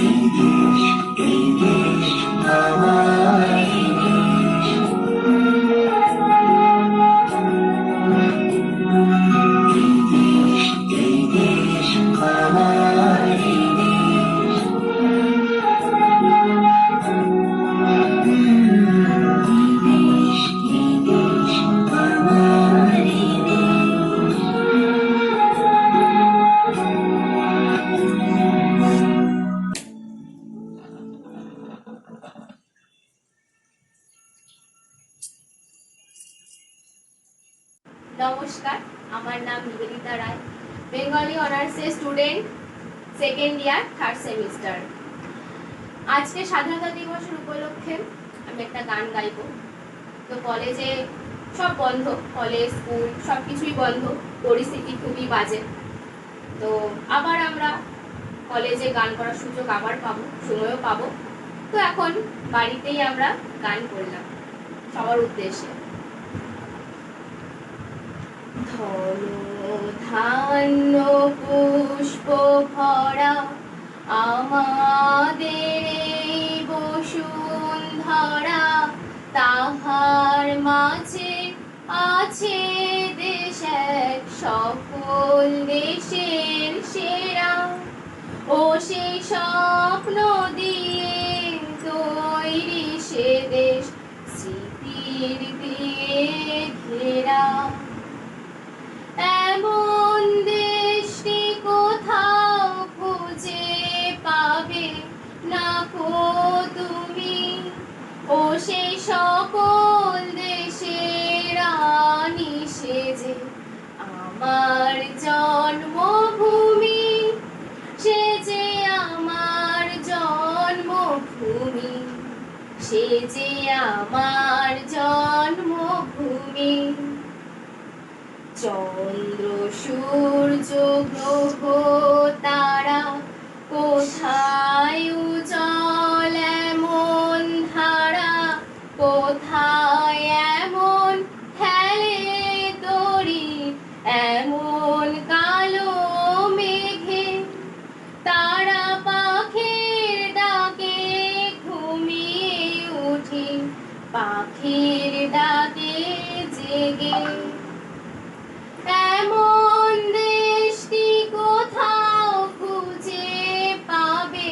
এই দেশ আমার এই দেশ। এই দেশ আমার এই দেশ। এই দেশ আমার এই দেশ। নমস্কার, আমার নাম নিবেদিতা রায়, বেঙ্গলি অনার্সের স্টুডেন্ট, 2nd ইয়ার 3rd সেমিস্টার। আজকে স্বাধীনতা দিবসের উপলক্ষে আমি একটা গান গাইবো। তো কলেজে সব বন্ধ, কলেজ স্কুল সব কিছুই বন্ধ, পরিস্থিতি খুবই বাজে। তো আবার আমরা কলেজে গান করার সুযোগ আবার পাবো, সময়ও পাবো। তো এখন বাড়িতেই আমরা গান করলাম সবার উদ্দেশ্যে। ধন ধান্য পুষ্প ভরা আমাদের এই বসুন্ধরা, তাহার মাঝে আছে দেশ এক সকল দেশের সেরা। ও সেই স্বপ্ন দিয়ে তৈরি সে দেশ স্মৃতির দিয়ে ঘেরা। এমন দেশটি কোথাও খুঁজে পাবে না কো তুমি। ও সেই সকল দেশের রানী সেজে আমার জন্মভূমি, সে যে আমার জন্মভূমি, সে যে আমার জন্মভূমি। চন্দ্র সূর্য গ্রহ তারা কোথায় উজ্জ্বল এমন ধারা, কোথায় এমন খেলে তরি এমন কালো মেঘে। তারা পাখির ডাকে ঘুমিয়ে উঠি, পাখির ডাকে জেগে। এমন দেশটি কোথাও খুঁজে পাবে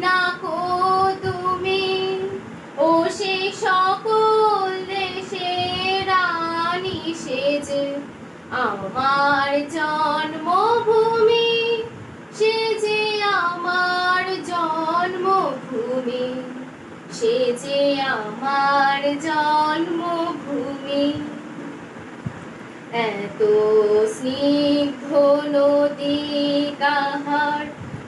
না কো তুমি। ও সেই সকল দেশের রানী সেজে আমার জন্মভূমি, সে যে আমার জন্মভূমি, সে যে আমার জন্মভূমি। এত স্নিগ্ধ নদী কাহার,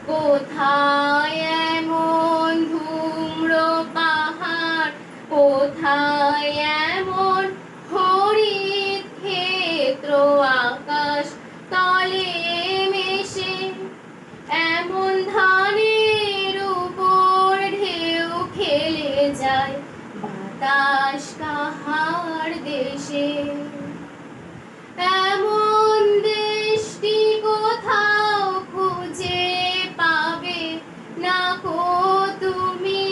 কোথায় এমন ধূম্র পাহাড়, কোথায় এমন হরিত ক্ষেত্র আকাশ তলে মেশে। এমন ধানের উপর ঢেউ খেলে যায় বাতাস কাহার দেশে। এমন দেশটি কোথাও খুঁজে পাবে না কো তুমি।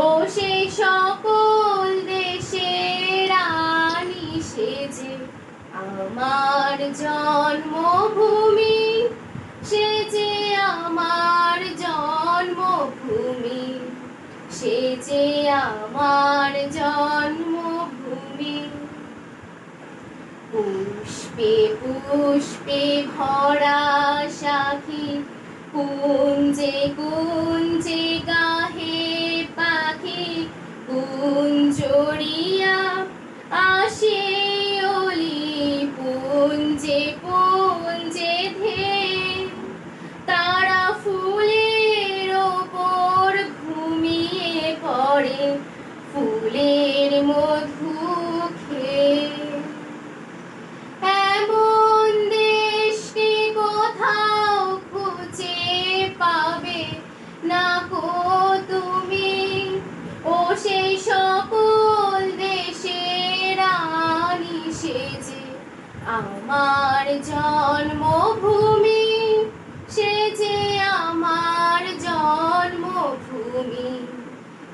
ও সেই সকল দেশের রানী সেজে আমার জন্মভূমি, সে যে আমার জন্মভূমি, সে যে আমার জন্মভূমি। পুষ্পে পুষ্পে ভরা সাখী, কুঞ্জে কুঞ্জে গাহে পাখি। কুঞ্জরিয়া আসে অলি পুঞ্জে পুঞ্জে ধেয়ে। তারা ফুলের ওপর ঘুমিয়ে পড়ে ফুলের মধু খেয়ে। এমন দেশটি কোথাও খুঁজে পাবে না কো তুমি। ও সেই সকল দেশের রানী সেজে আমার জন্মভূমি, সে যে আমার জন্মভূমি,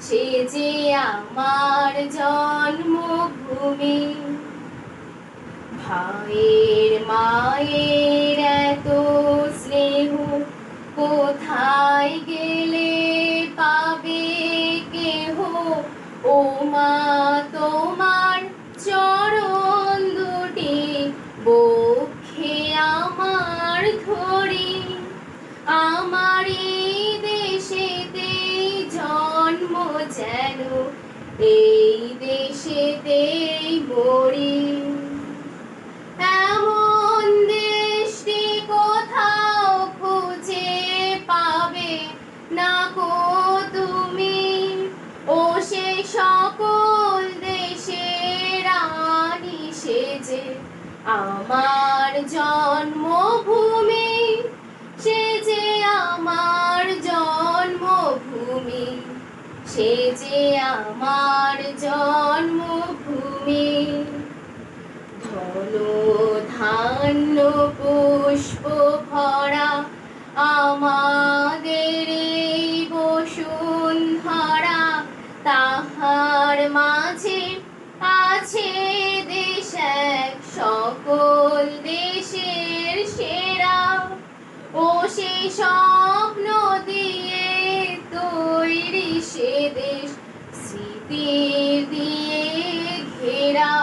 সে যে আমার জন্মভূমি। ভাইয়ের মায়ের এত স্নেহ কোথায় গেলে পাবে কেহ। ও মা তোমার চরণ দুটি বক্ষে আমার ধরি। আমার এই দেশেতেই জন্ম যেন এই দেশেতেই মরি। এমন দেশটি কোথাও খুঁজে পাবে না কো তুমি। ও সেই সকল দেশের রানী সেজে আমার জন্মভূমি, সে যে আমার জন্মভূমি, সে যে আমার জন্মভূমি। ধন ধান্য পুষ্প ভরা আমাদের এই বসুন্ধরা, তাহার মাঝে আছে দেশ এক সকল দেশের সেরা। ও সে স্বপ্ন দিয়ে তৈরি সে দেশ, স্মৃতির দিয়ে ঘেরা।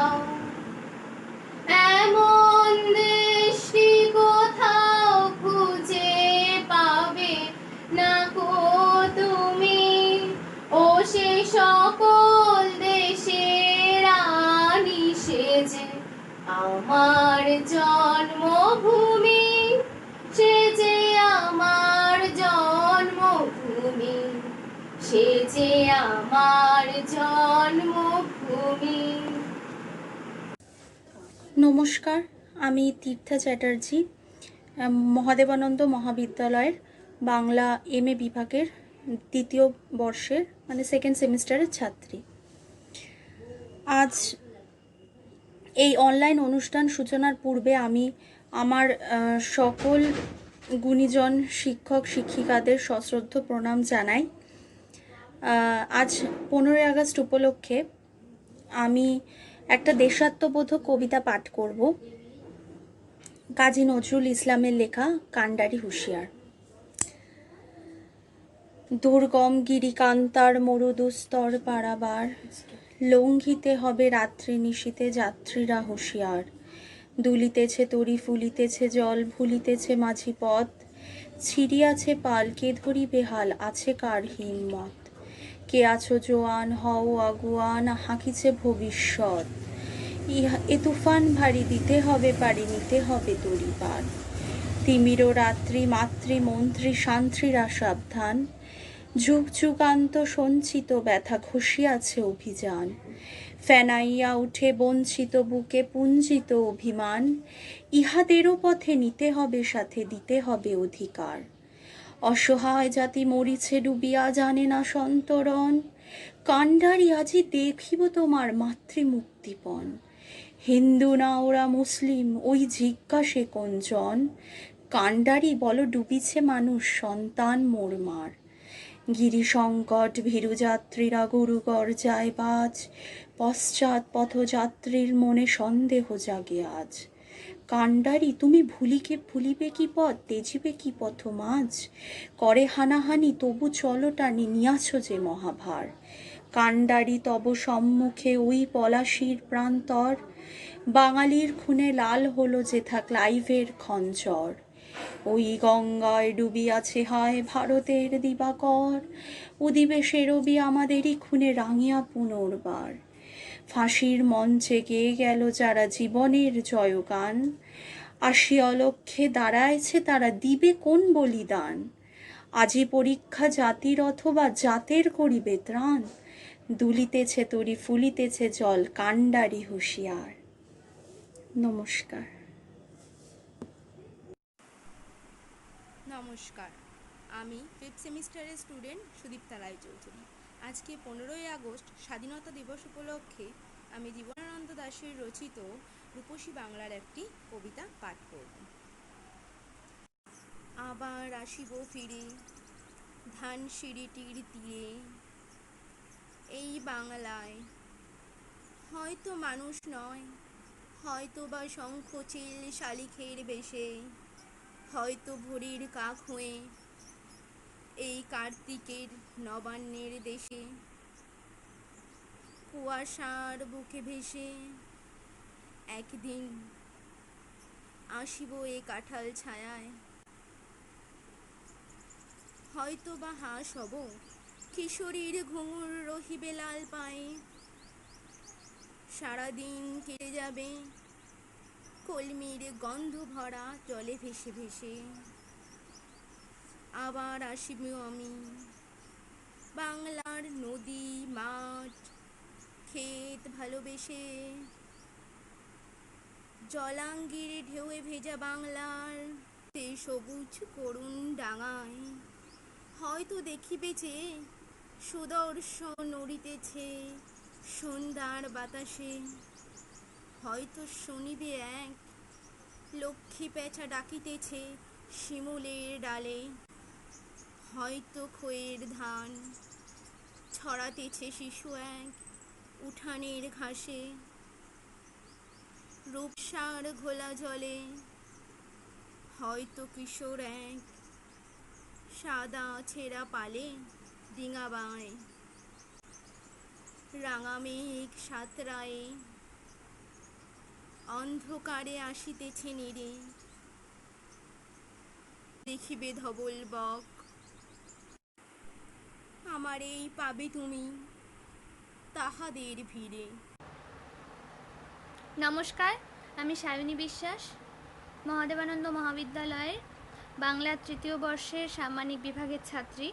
এমন দেশটি কোথাও খুঁজে পাবে না কো তুমি। ও সে সকল দেশের রানী, সে যে আমার জন্মভূমি। সে যে আমার জন্মভূমি। সে যে আমার জন্মভূমি। নমস্কার, আমি তীর্থা চ্যাটার্জি, মহাদেবানন্দ মহাবিদ্যালয়ের বাংলা MA বিভাগের দ্বিতীয় বর্ষের মানে সেকেন্ড সেমিস্টারের ছাত্রী। আজ এই অনলাইন অনুষ্ঠান সূচনার পূর্বে আমি আমার সকল গুণীজন শিক্ষক শিক্ষিকাদের সশ্রদ্ধ প্রণাম জানাই। আজ 15ই আগস্ট উপলক্ষে আমি একটা দেশাত্মবোধক কবিতা পাঠ করব, কাজী নজরুল ইসলামের লেখা কান্ডারি হুঁশিয়ার। দুর্গম গিরিকান্তার মরুদুস্তর পারাবার, লঙ্ঘিতে হবে রাত্রি নিশীতে যাত্রীরা হুঁশিয়ার। দুলিতেছে তরি ফুলিতেছে জল, ভুলিতেছে মাঝি পথ, ছিড়িয়াছে পাল কে ধরিবে হাল, আছে কার হিম্মত। কে আছো জোয়ান হও আগুয়ান, হাঁকিছে ভবিষ্যৎ। এ তুফান ভারী দিতে হবে পারি, নিতে হবে তরি পার। তিমির রাত্রি মাতৃ মন্ত্রী শান্ত্রীরা সাবধান, যুগ যুগান্ত সঞ্চিত ব্যথা ঘষিয়াছে অভিযান। ফেনাইয়া উঠে বঞ্চিত বুকে পুঞ্জিত অভিমান, ইহাদেরও পথে নিতে হবে সাথে, দিতে হবে অধিকার। অসহায় জাতি মরিছে ডুবিয়া, জানে না সন্তরণ, কান্ডারি আজি দেখিব তোমার মাতৃমুক্তিপণ। হিন্দু না ওরা মুসলিম ওই জিজ্ঞাসে কোনজন, কান্ডারি বলো ডুবিছে মানুষ সন্তান মোরমার। গিরি সংকট ভীরু যাত্রীরা গুরুগর যায় বাজ, পশ্চাৎ পথযাত্রীর মনে সন্দেহ জাগে আজ। কান্ডারি তুমি ভুলিবে কি পথ, তেজিবে কি পথ মাঝ, করে হানাহানি তবু চলো টানি, নিয়াছ যে মহাভার। কান্ডারি তব সম্মুখে ওই পলাশির প্রান্তর, বাঙালির খুনে লাল হলো যেথা ক্লাইভের খঞ্চর। ওই গঙ্গায় ডুবিয়াছে হায় ভারতের দিবাকর, উদিবে সে রবি আমাদেরই খুনে রাঙিয়া পুনর্বার। ফাঁসির মঞ্চে গেয়ে গেল যারা জীবনের জয়গান, আসি অলক্ষ্যে দাঁড়ায়ছে তারা, দিবে কোন বলিদান। আজি পরীক্ষা জাতির অথবা জাতের করিবে ত্রাণ, দুলিতেছে তরি ফুলিতেছে জল, কান্ডারি হুঁশিয়ার। নমস্কার। নমস্কার, আমি 5th সেমিস্টারের স্টুডেন্ট সুদীপ্তা রায়চৌধুরী। আজকে 15ই আগস্ট স্বাধীনতা দিবস উপলক্ষে আমি জীবনানন্দ দাশের রচিত রূপসী বাংলার একটি কবিতা পাঠ করব। আবার আসিব ফিরে ধানসিঁড়িটির তীরে, এই বাংলায় হয়তো মানুষ নয়, হয়তো বা শঙ্খচিল শালিখের বেশে, হয়তো ভোরের কাক হয়ে এই কার্তিকের নবান্নের দেশে। কুয়াশার বুকে ভেসে একদিন আসিব এ কাঁঠাল ছায়ায়, হয়তো বা হাঁস হব কিশোরীর ঘুঙুর রহিবে লাল পায়ে। সারাদিন কেটে যাবে কলমির গন্ধ ভরা জলে ভেসে ভেসে। আবার আসিব আমি বাংলার নদী মাঠ ক্ষেত ভালোবেসে, জলাঙ্গির ঢেউয়ে ভেজা বাংলার সেই সবুজ করুণ ডাঙায়। হয়তো দেখিবে যে সুদর্শন উড়িতেছে সন্ধ্যার বাতাসে, হয়তো শনিবে এক লক্ষ্মী পেঁচা ডাকিতেছে শিমুলের ডালে, হয়তো খয়ের ধান ছড়াতেছে শিশু এক উঠানের ঘাসে, রূপসার ঘোলা জলে হয়তো কিশোর এক সাদা ছেঁড়া পালে ডিঙাবায়, রাঙা মেঘ সাতরায়ে অন্ধকারে আসিতেছে নিরে, দেখিবে ধবল বক আমার এই পাবে তুমি তাহাদের ভিড়ে। নমস্কার, আমি সায়নী বিশ্বাস, মহাদেবানন্দ মহাবিদ্যালয়ের বাংলা তৃতীয় বর্ষের সাম্মানিক বিভাগের ছাত্রী।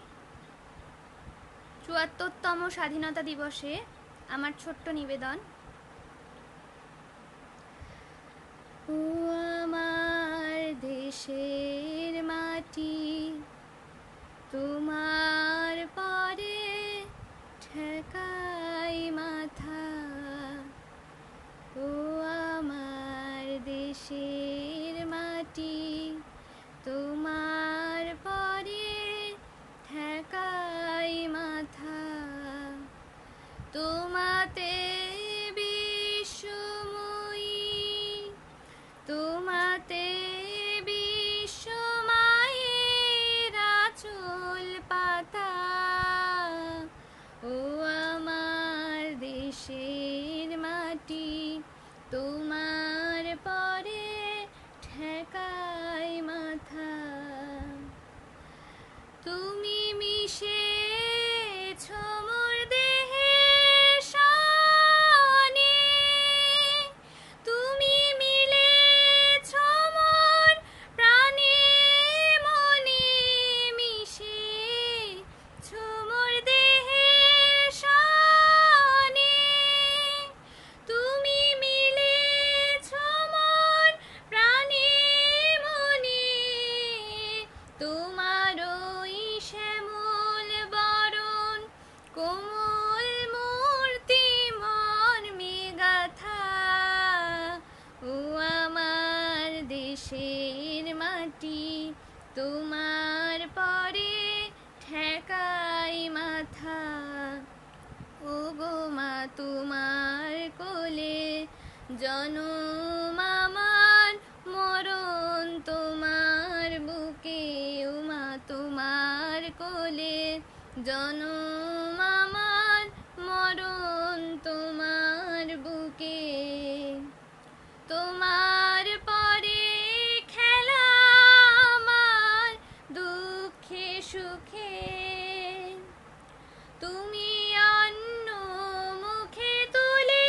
৭৪তম স্বাধীনতা দিবসে আমার ছোট্ট নিবেদন। ও আমার দেশের মাটি, তোমার পরে ঠেকাই মাথা, ও আমার দেশের মাটি, তোমার পরে ঠেকাই মাথা, তোমাতে বিশ্বময়ী, তোমাতে বিশ্বমায়ের আঁচল পাতা, ও আমার দেশের মাটি, তোমার পরে ঠেকাই মাথা। তুমি মিশেছ মোর দেহের সনে, তুমি মিলেছ মোর প্রাণে মনে, মিশেছ মোর দেহের সনে, তুমি মিলেছ মোর প্রাণে মনে, তোমার ওই শ্যামল বরণ কোমল মূর্তি মর্মে গাথা, ও আমার দেশের মাটি, তোমার পরে ঠেকাই মাথা, ও গো মা তোমার কোলে জনম আমার, মরণ তোমার বুকে, ও মা তোমার কোলে জনম আমার, মরণ তোমার বুকে, তোমার পরে খেলা আমার দুঃখে সুখে, তুমি অন্ন মুখে তুলে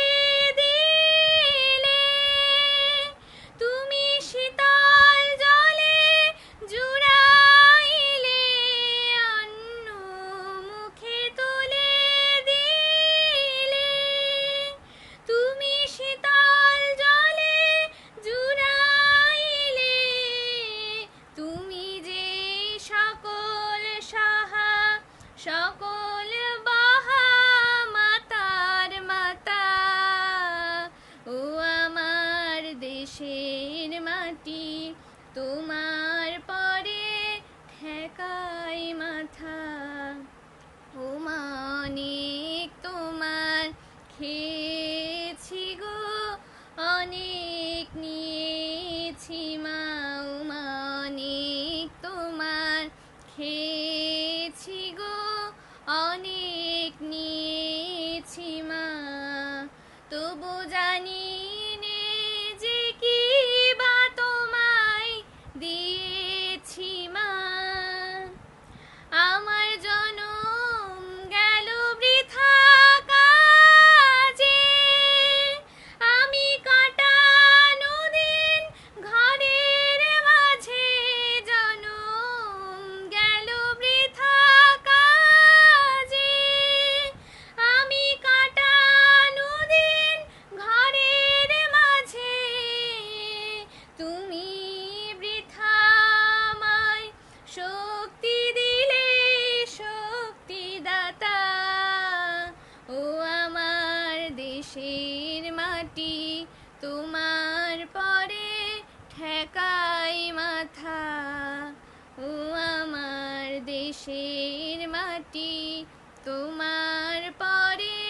দিলে, তুমি শীতল জলে জুড়াইলে, অন্ন মুখে তুলে দিলে, তুমি শীতল জলে জুড়াইলে, তুমি যে সকল সাহা সকল বাহা মাতার মাতা, ও আমার দেশের মাটি, তোমার পরে ঠেকাই মাথা, ও মা অনেক তোমার খেয়েছি গো, অনেক নিয়েছি মা, ও মা অনেক তোমার খেয়েছি গো, অনেক নিয়েছি মা, তবু জানি নে যে কি বা তোমায় দিয়েছি মা, আমার জনম গেল বৃথা কাজে, আমি কাটানো দিন ঘরের মাঝে, জনম গেল বৃথা কাজে, আমি কাটানো দিন দেশের মাটি তোমার পরে ঠেকাই মাথা, ও আমার দেশের মাটি তোমার পরে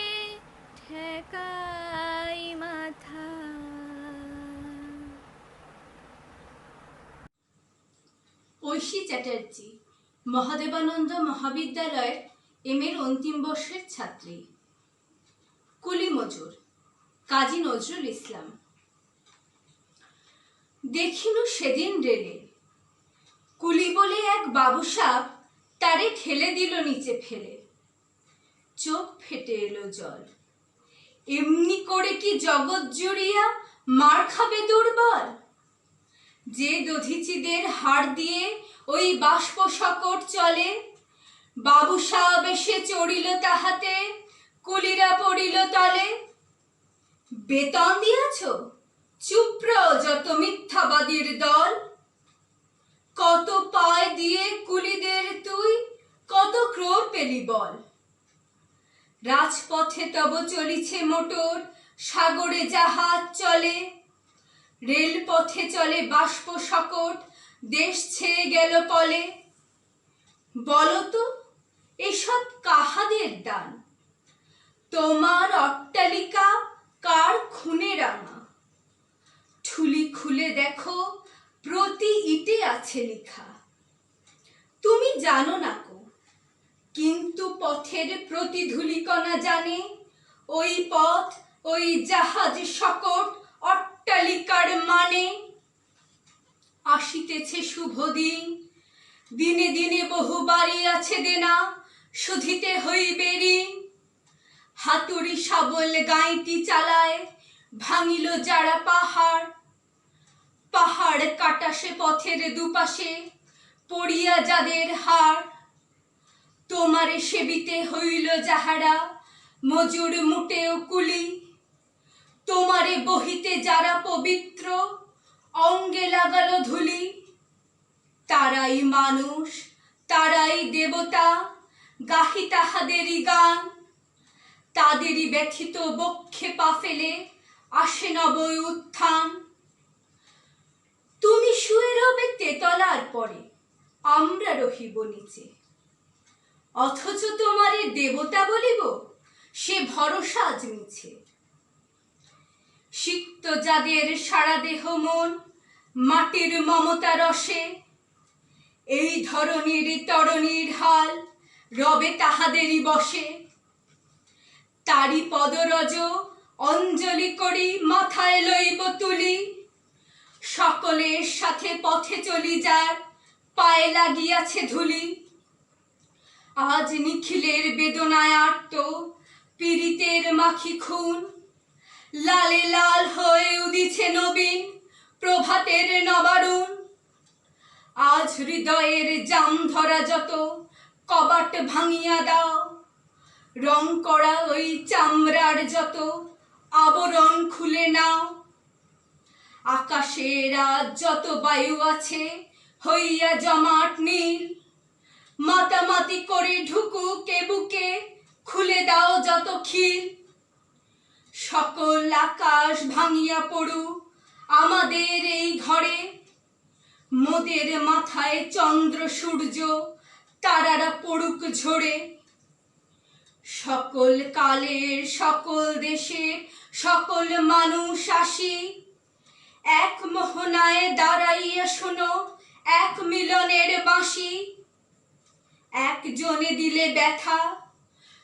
ঠেকাই মাথা। ঐশী চ্যাটার্জি, মহাদেবানন্দ মহাবিদ্যালয়ের এম.এর অন্তিম বর্ষের ছাত্রী। কুলি মজুর, কাজী নজরুল ইসলাম। দেখিনু সেদিন রেলে, কুলি বলে এক বাবুসাপ তারে ঠেলে দিল নিচে ফেলে, চোখ ফেটে এলো জল। এমনি করে কি জগৎ জুড়িয়া মার খাবে দুর্বল? যে দধিচিদের হাড় দিয়ে ওই বাষ্প সকট চলে, বাবুসাব এসে চড়িল তাহাতে, কুলিরা পড়িল তলে। বেতন দিয়াছ? চুপ রও যত মিথ্যাবাদীর দল। কত পায় দিয়ে কুলিদের তুই, কত ক্রোড় পেলি বল। রাজপথে তব চলিছে মোটর, সাগরে জাহাজ চলে, রেলপথে চলে বাষ্প সকট, দেশ ছেয়ে গেল কলে। বলতো এসব কাহাদের দান? তোমার অট্টালিকা কার খুনে রাঙা? ঠুলি খুলে দেখো প্রতি ইটে আছে লেখা। তুমি জানো না কো, কিন্তু পথের প্রতি ধূলিকণা জানে, ওই পথ ওই জাহাজ সকট অট্টালিকার মানে। আসিতেছে শুভ দিন, দিনে দিনে বহু বাড়ি আছে দেনা, শুধিতে হইবে ঋণ। হাতুড়ি শাবল গাঁইতি চালায়, ভাঙিল যারা পাহাড়। পাহাড় কাটা সে পথের দুপাশে, পড়িয়া যাদের হাড়। তোমারে সেবিতে হইল যাহারা, মজুর মুটেও কুলি। তোমারে বহিতে যারা পবিত্র, অঙ্গে লাগালো ধুলি। তারাই মানুষ, তারাই দেবতা, গাহি তাহাদেরই গান। তাদেরই ব্যথিত বক্ষে পা ফেলে আসে নব উত্থান। তুমি শুয়ে রবে তেতলার পরে, আমরা রহিব নিচে। অথচ তোমারে দেবতা বলিব, সে ভরসা আজ মিছে। সিক্ত যাদের সারা দেহ মন, মাটির মমতা রসে, এই ধরনের তরণীর হাল রবে তাহাদেরই বসে। তারি পদরজ অঞ্জলি করি মাথায় লইব তুলি, সকলের সাথে পথে চলি যার পায়ে লাগিয়াছে ধুলি। আজ নিখিলের বেদনায় আর্ত পীড়িতের মাখি খুন, লালে লাল হয়ে উদিছে নবীন প্রভাতের নবারুণ। আজ হৃদয়ের জাম ধরা যত কবাট ভাঙিয়া দাও, রং করা ওই চামড়ার যত আবরণ খুলে নাও। আকাশের আজ যত বায়ু আছে হইয়া জমাট নীল, মাতামাতি করে ঢুকুক এ বুকে, খুলে দাও যত খিল। সকল আকাশ ভাঙিয়া পড়ুক আমাদের এই ঘরে, মোদের মাথায় চন্দ্র সূর্য তারারা পড়ুক ঝরে। সকল কালের সকল দেশের সকল মানুষ আসি, এক মোহনায় দাঁড়াইয়া শোনো এক মিলনের বাঁশি। একজনে দিলে ব্যথা,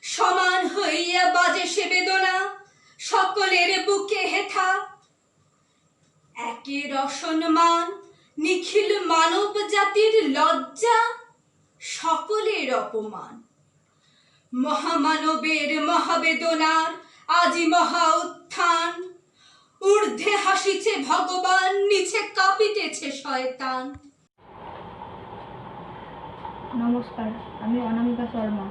সমান হইয়া বাজে সে বেদনা, সকলের বুকে হেথা। একের অসম্মান নিখিল মানব জাতির লজ্জা, সকলের অপমান। মহামানবের মহাবেদনার আজি মহা উত্থান, ঊর্ধ্বে হাসিছে ভগবান, নিচে কাঁপিতেছে শয়তান। নমস্কার, আমি অনামিকা শর্মা,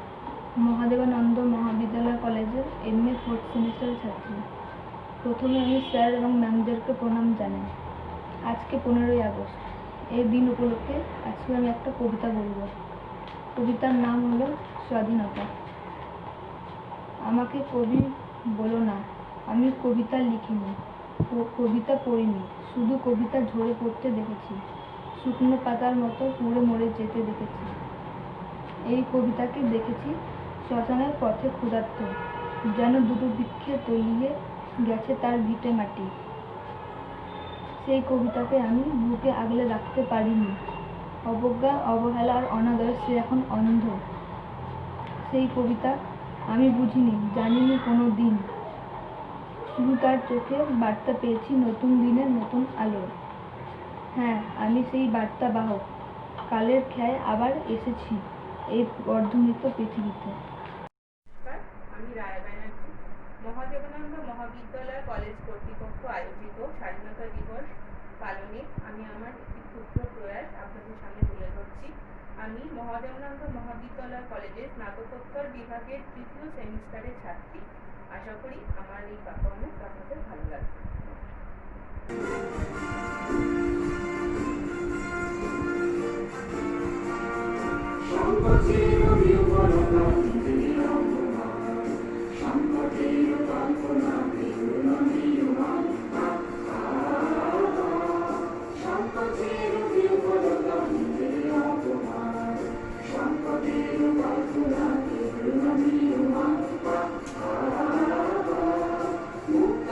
মহাদেবানন্দ মহাবিদ্যালয় কলেজের এম.এ 4th সেমিস্টারের ছাত্রী। প্রথমে আমি স্যার এবং ম্যামদেরকে প্রণাম জানাই। আজকে 15ই আগস্ট, এই দিন উপলক্ষে আজকে আমি একটা কবিতা বলব। কবিতার নাম হলো স্বাধীনতা। আমাকে কবি বলো না, আমি কবিতা লিখিনি, কবিতা পড়িনি, শুধু কবিতা ঝরে পড়তে দেখেছি, শুকনো পাতার মতো মরে মরে যেতে দেখেছি। এই কবিতাকে দেখেছি শ্মশানের পথে ক্ষুধার্ত, যেন দুটো বৃক্ষে তলিয়ে গেছে তার ভিটে মাটি। সেই কবিতাকে আমি বুকে আগলে রাখতে পারিনি। অবজ্ঞা, অবহেলা আর অনাদরে সে এখন অন্ধ। সেই কবিতা আমি বুঝিনি, জানিনি কোনো দিন, শুধু তার চোখে বার্তা পেয়েছি নতুন দিনের নতুন আলো। হ্যাঁ, আমি সেই বার্তা বাহক। কালের খেয়ায় আবার এসেছি এই বর্ধনিত পৃথিবীতে। আমি রায় ব্যানার্জি। মহাদেবানন্দ মহাবিদ্যালয় কলেজ কর্তৃপক্ষ আয়োজিত স্বাধীনতা দিবস পালনে আমি আমার একটি ক্ষুদ্র প্রয়াস আপনাদের সামনে তুলে ধরছি। আমি মহাদেবানন্দ মহাবিদ্যালয় কলেজের স্নাতকোত্তর বিভাগের 3য় সেমিস্টারের ছাত্রী। আশা করি আমার এই পারফরমেন্স আপনাদের ভালো লাগবে। মুক্ত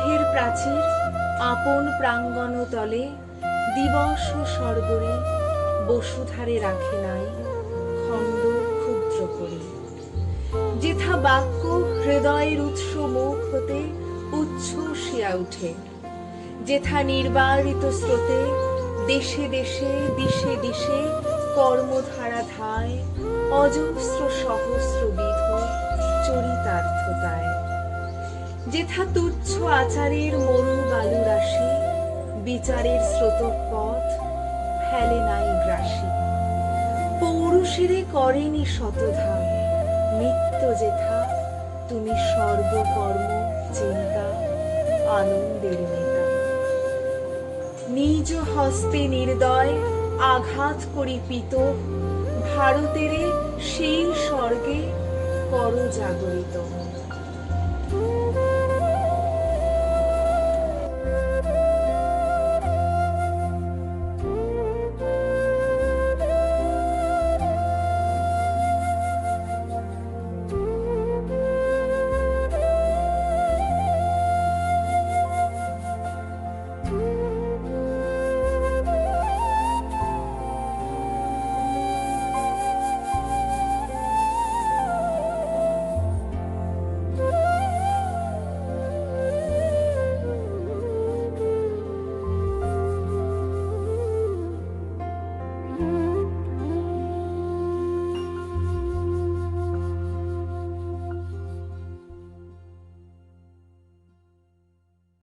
গৃহের প্রাচীর আপন প্রাঙ্গণ তলে দিবস সর্বরে বসুধারে রাখে নাই খণ্ড ক্ষুদ্র করে। যেথা বাক্য হৃদয়ের উৎস মুখ হতে উচ্ছ্বসিয়া উঠে, যেথা নির্বারিত স্রোতে দেশে দেশে দিশে দিশে কর্মধারা ধায় অজস্র সহস্রবিধ চরিতার্থতায়। যেথা তুচ্ছ আচারের মরু বালু রাশি বিচারের স্রোতপথ ফেলে নাই গ্রাসী। পৌরুষেরে করেনি শতধাম নিত্য যেথা তুমি সর্বকর্ম চিন্তা আনন্দের নেতা। নিজ হস্তে নির্দয় আঘাত করি পিত ভারতেরে সেই স্বর্গে কর জাগরিত।